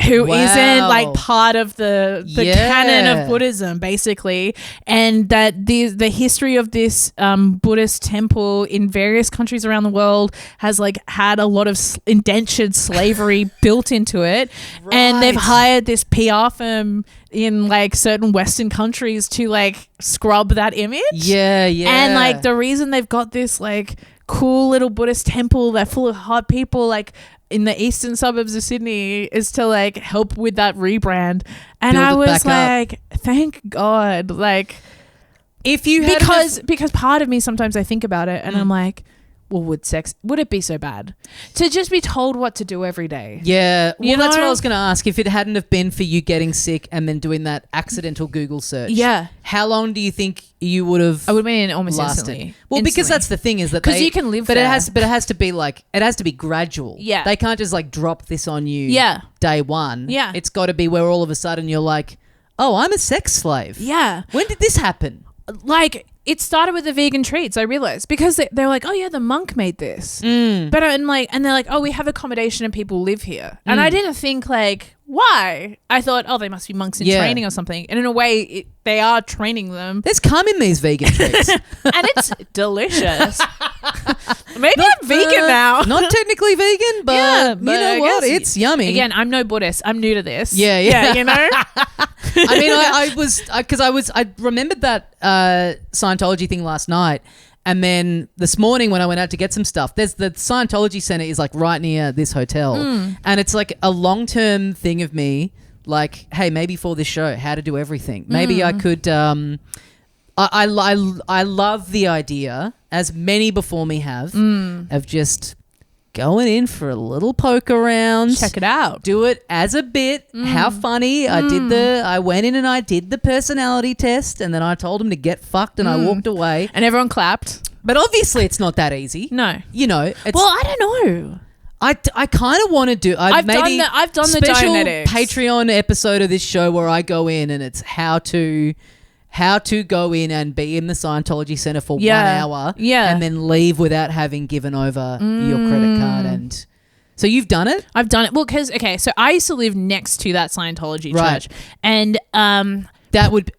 who isn't like part of the canon of Buddhism, basically, and that the history of this Buddhist temple in various countries around the world has like had a lot of indentured slavery built into it, and they've hired this PR firm in like certain Western countries to like scrub that image. Yeah. And like the reason they've got this like cool little Buddhist temple that's full of hot people like in the eastern suburbs of Sydney is to like help with that rebrand. And I was like, thank God. Like, if you had because part of me sometimes I think about it and I'm like, well, would it be so bad to just be told what to do every day? Yeah. Well, You that's know? what I was going to ask. If it hadn't have been for you getting sick and then doing that accidental Google search, how long do you think you would have? I would have been almost lasted? instantly. Well, because that's the thing is that because you can live but there. it has to be like, it has to be gradual. Yeah. They can't just like drop this on you day one. Yeah. It's got to be where all of a sudden you're like, oh, I'm a sex slave. Yeah. When did this happen? Like, it started with the vegan treats, I realized, because they're like, oh yeah, the monk made this. But and they're like, oh, we have accommodation and people live here. And I didn't think like, why? I thought, oh, they must be monks in training or something. And in a way, they are training them. There's cum in these vegan treats. And it's delicious. Maybe I'm vegan now. Not technically vegan, but you know what? It's yummy. Again, I'm no Buddhist. I'm new to this. Yeah, you know? I mean, I remembered that Scientology thing last night. And then this morning when I went out to get some stuff, there's the Scientology Center is like right near this hotel. And it's like a long-term thing of me, like, hey, maybe for this show, how to do everything. Maybe I could, I love the idea, as many before me have, of just going in for a little poke around. Check it out. Do it as a bit. How funny. I went in and I did the personality test and then I told them to get fucked and I walked away. And everyone clapped. But obviously it's not that easy. No. You know. It's, Well, I don't know. I kind of want to do. I've done the special Dianetics. Patreon episode of this show where I go in and it's how to go in and be in the Scientology Center for 1 hour and then leave without having given over your credit card. And so you've done it? I've done it. Well, because, okay, so I used to live next to that Scientology church. And that would,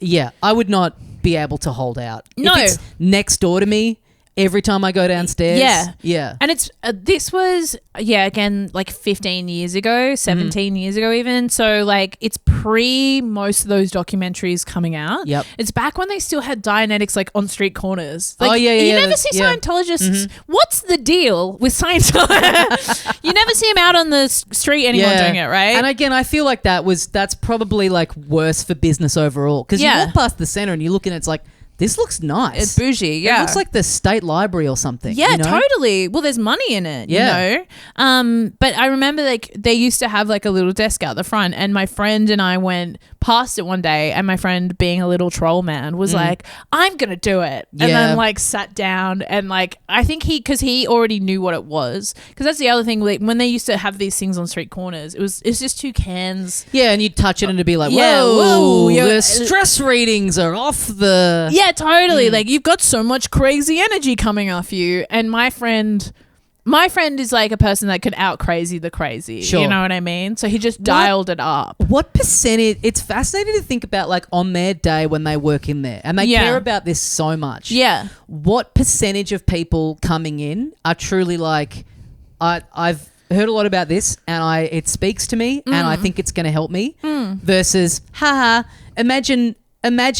I would not be able to hold out. No. If it's next door to me every time I go downstairs. Yeah. And it's this was again like 15 years ago, 17 years ago even. So like it's pre most of those documentaries coming out. Yep. It's back when they still had Dianetics like on street corners. Like, you never see Scientologists. What's the deal with Scientologists? You never see them out on the street anymore doing it, right? And again, I feel like that's probably like worse for business overall because you walk past the center and you look and it's like this looks nice. It's bougie, yeah. It looks like the state library or something. Yeah, you know? totally. Well, there's money in it, Yeah. you know? But I remember like they used to have like a little desk out the front, and my friend and I went past it one day, and my friend, being a little troll man, was like, I'm going to do it. And Yeah. then like sat down, and like I think because he already knew what it was. Because that's the other thing, like when they used to have these things on street corners, it's just 2 cans. Yeah, and you'd touch it and it'd be like, Yeah, whoa, whoa, the stress readings are off the... Yeah, totally. Like you've got so much crazy energy coming off you. And my friend is like a person that could out crazy the crazy. Sure. You know what I mean? So he just dialed it up. What percentage... It's fascinating to think about, like, on their day when they work in there. And they care about this so much. Yeah. What percentage of people coming in are truly like, I've heard a lot about this and it speaks to me and I think it's going to help me versus, haha, imagine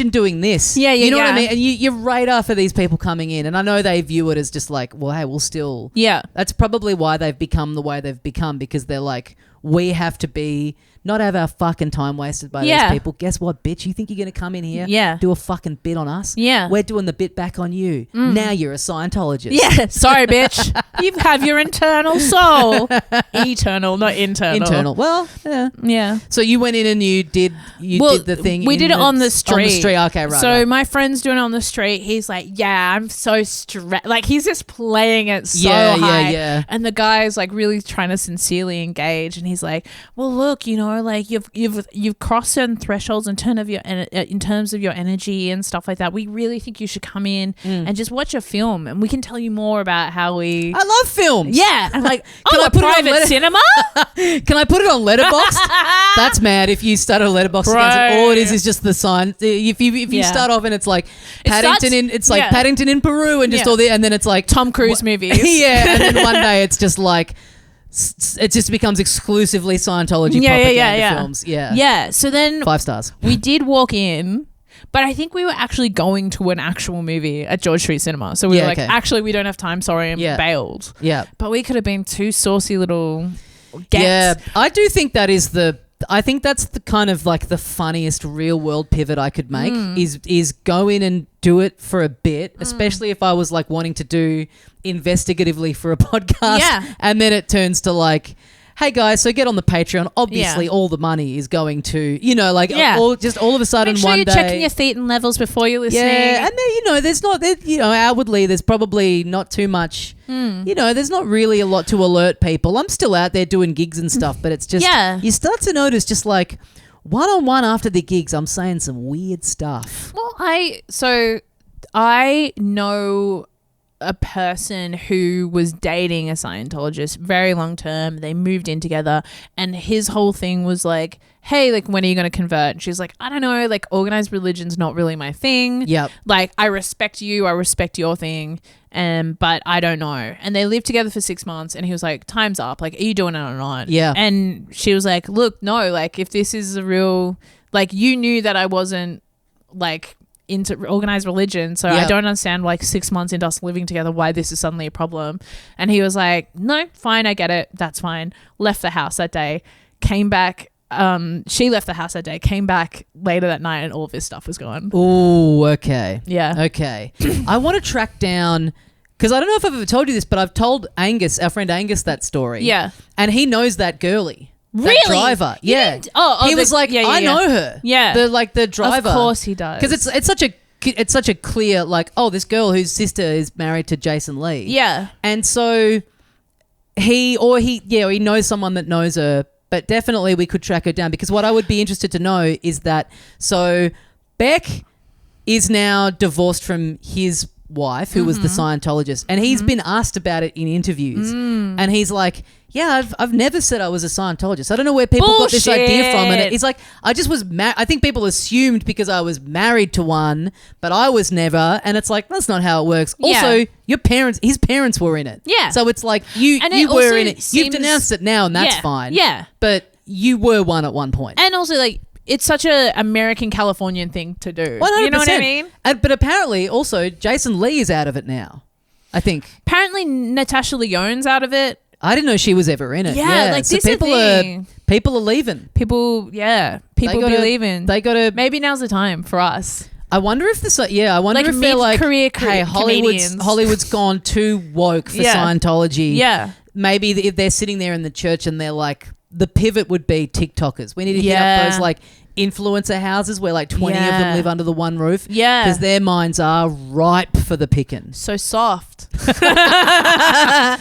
doing this. Yeah, you know what I yeah. mean? And your radar for these people coming in, and I know they view it as just like, well, hey, we'll still... Yeah. That's probably why they've become the way they've become, because they're like, we have to not have our fucking time wasted by these people. Guess what, bitch? You think you're going to come in here? Yeah. Do a fucking bit on us? Yeah. We're doing the bit back on you. Now you're a Scientologist. Yeah. Sorry, bitch. You have your internal soul. Eternal, not internal. Internal. Well, yeah. Yeah. So you went in and you did the thing. We did it on the street. On the street. Okay, right. So right. my friend's doing it on the street. He's like, yeah, I'm so stressed. Like he's just playing it so high. Yeah. And the guy's like really trying to sincerely engage. And he's like, well, look, you know, like you've crossed certain thresholds in terms of your energy and stuff like that. We really think you should come in and just watch a film, and we can tell you more about how we. I love films. Yeah, I'm like, Can I a put it on private cinema? Can I put it on Letterboxd? That's mad. If you start a Letterboxd against it, all it is just the sign. If you start off and it's like Paddington in Peru and just all the, and then it's like Tom Cruise movies. Yeah, and then one day it's just like. It just becomes exclusively Scientology propaganda films. Yeah. Yeah. So then 5 stars. we did walk in, but I think we were actually going to an actual movie at George Street Cinema. So we were like, actually, we don't have time. Sorry, and bailed. Yeah. But we could have been 2 saucy little gets. Yeah. I do think that is I think that's the kind of like the funniest real world pivot I could make is go in and do it for a bit, especially if I was like wanting to do investigatively for a podcast. Yeah. And then it turns to like, hey guys, so get on the Patreon. Obviously all the money is going to, you know, like all of a sudden Make sure one you're day. checking your thetan levels before you're listening. Yeah, and then, you know, there's not, you know, outwardly there's probably not too much, you know, there's not really a lot to alert people. I'm still out there doing gigs and stuff, but it's just, you start to notice just like one-on-one after the gigs, I'm saying some weird stuff. Well, I know a person who was dating a Scientologist very long term. They moved in together, and his whole thing was like, hey, like, when are you going to convert? And she's like, I don't know, like, organized religion's not really my thing. Yep. Like, I respect you, I respect your thing, but I don't know. And they lived together for 6 months, and he was like, time's up. Like, are you doing it or not? Yeah. And she was like, look, no, like, if this is a real, like, you knew that I wasn't, like, into organized religion, so I don't understand, like, 6 months into us living together, why this is suddenly a problem. And he was like, no, fine, I get it, that's fine. Left the house that day, came back. She left the house that day, came back later that night, and all of his stuff was gone. Oh, okay. Yeah. Okay. I want to track down, because I don't know if I've ever told you this, but I've told Angus, our friend Angus, that story. Yeah. And he knows that girlie. That Really? driver. You Yeah. didn't- He was like, I know her. Yeah. The driver. Of course he does. Because it's such a clear, like, oh, this girl whose sister is married to Jason Lee. Yeah. And so he knows someone that knows her, but definitely we could track her down, because what I would be interested to know is that, so Beck is now divorced from his wife, who was the Scientologist, and he's been asked about it in interviews, and he's like, yeah, I've never said I was a Scientologist. I don't know where people got this idea from. And he's like, I just was I think people assumed because I was married to one, but I was never. And it's like, that's not how it works. Yeah. Also, his parents were in it. Yeah. So it's like you also were in it. You've seems- denounced it now, and that's Yeah. fine. Yeah. But you were one at one point. And also, like, it's such a American Californian thing to do. 100%. You know what I mean? But apparently also Jason Lee is out of it now, I think. Apparently Natasha Lyonne's out of it. I didn't know she was ever in it. Yeah, like, so this is the thing. people are leaving. People be leaving. They got to. Maybe now's the time for us. I wonder if this, I wonder Like if they're like, mid-career hey, comedians. Hollywood's gone too woke for Yeah. Scientology. Yeah. Maybe if they're sitting there in the church and they're like, the pivot would be TikTokers. We need to hit Yeah. up those like influencer houses where like 20 of them Yeah. live under the one roof. Yeah. Because their minds are ripe for the picking. So soft.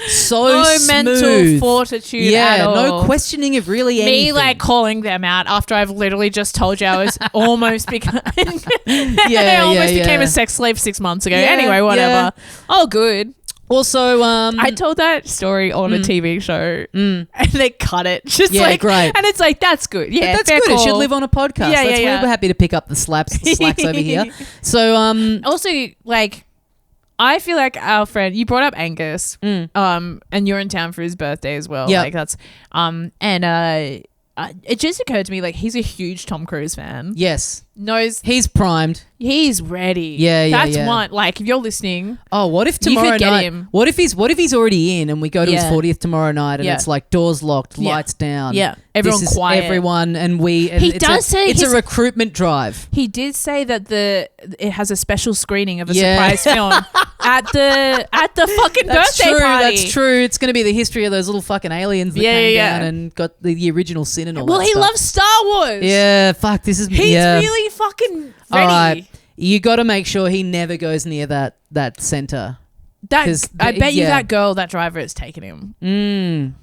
So No smooth. mental fortitude at all. No questioning of really anything. Me like calling them out after I've literally just told you I was almost became a sex slave 6 months ago. Yeah, anyway, whatever. Oh, good. Also, I told that story on a TV show and they cut it. Just Yeah, like, great. And it's like, that's good. Yeah, that's fair good. call. It should live on a podcast. Yeah, That's yeah, We're happy to pick up the slacks over here. So, Also, like, I feel like our friend, you brought up Angus, and you're in town for his birthday as well. Yeah. Like that's, it just occurred to me, like, he's a huge Tom Cruise fan. yes, Knows he's primed. he's ready. Yeah, yeah, That's yeah. one. Like, if you're listening, Oh, what if You could tomorrow get night? him. What if he's already in and we go to his Yeah. 40th tomorrow night and Yeah. it's like doors locked, Yeah. lights down. Yeah. Everyone This is quiet. Everyone and we. And He it's does say it's a his- recruitment drive. he did say that it has a special screening of a Yeah. surprise film at the fucking That's birthday true. party. That's true. It's going to be the history of those little fucking aliens that Yeah, came yeah, down yeah. and got the original sin and all Well, that he stuff. loves Star Wars. Yeah, fuck. This is He's yeah. really fucking ready. All right. You got to make sure he never goes near that center. That 'Cause I bet you yeah. that girl, that driver, is taking him.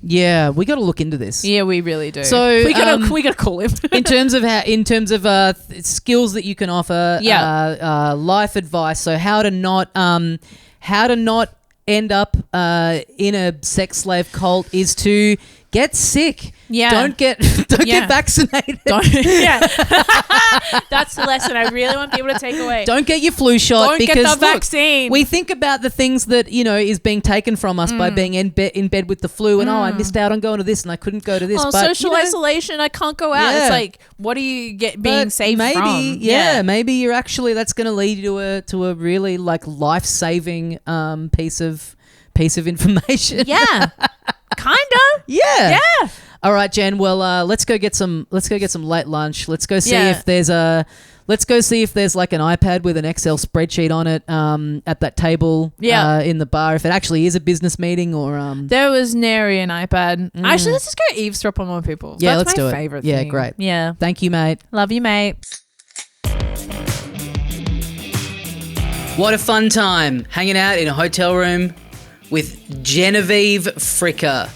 Yeah, we got to look into this. Yeah, we really do. So, we gotta call him. in terms of skills that you can offer, Yeah. life advice. So how to not end up in a sex slave cult is to get sick. Yeah. Don't get Yeah. get vaccinated. Yeah, that's the lesson I really want people to take away. Don't get your flu shot. Don't get because the vaccine. We think about the things that is being taken from us by being in bed with the flu, and I missed out on going to this, and I couldn't go to this. Oh, but social isolation. I can't go out. Yeah. It's like, what do you get being but saved maybe, from? Yeah, maybe you're actually that's going to lead you to a really like life saving piece of information. Yeah. Kinda. Yeah. Yeah. All right, Jen. Well, let's go get some late lunch. Let's go see Yeah. if there's like an iPad with an Excel spreadsheet on it at that table in the bar. If it actually is a business meeting or There was nary an iPad. Actually, let's just go eavesdrop on more people. Yeah, That's let's my do it. favorite Yeah, thing. great. Yeah. Thank you, mate. Love you, mate. What a fun time hanging out in a hotel room with Genevieve Fricker.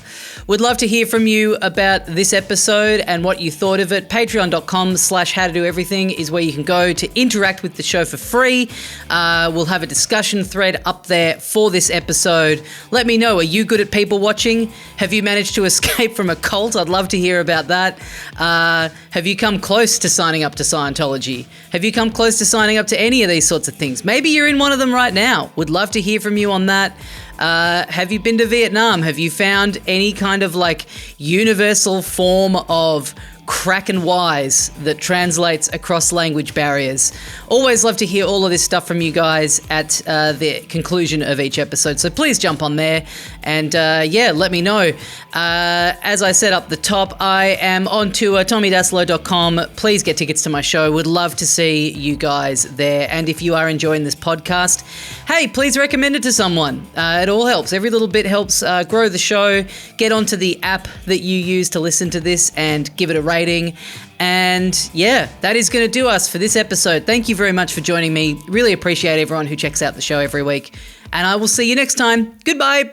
Would love to hear from you about this episode and what you thought of it. Patreon.com/howtodoeverything is where you can go to interact with the show for free. We'll have a discussion thread up there for this episode. Let me know, are you good at people watching? Have you managed to escape from a cult? I'd love to hear about that. Have you come close to signing up to Scientology? Have you come close to signing up to any of these sorts of things? Maybe you're in one of them right now. Would love to hear from you on that. Have you been to Vietnam? Have you found any kind of like universal form of Kraken wise that translates across language barriers? Always love to hear all of this stuff from you guys at the conclusion of each episode. So please jump on there and let me know. As I said up the top, I am on tour, tommydaslow.com. Please get tickets to my show. Would love to see you guys there. And if you are enjoying this podcast, hey, please recommend it to someone. It all helps. Every little bit helps grow the show. Get onto the app that you use to listen to this and give it a rating. And yeah, that is going to do us for this episode. Thank you very much for joining me. Really appreciate everyone who checks out the show every week. And I will see you next time. Goodbye.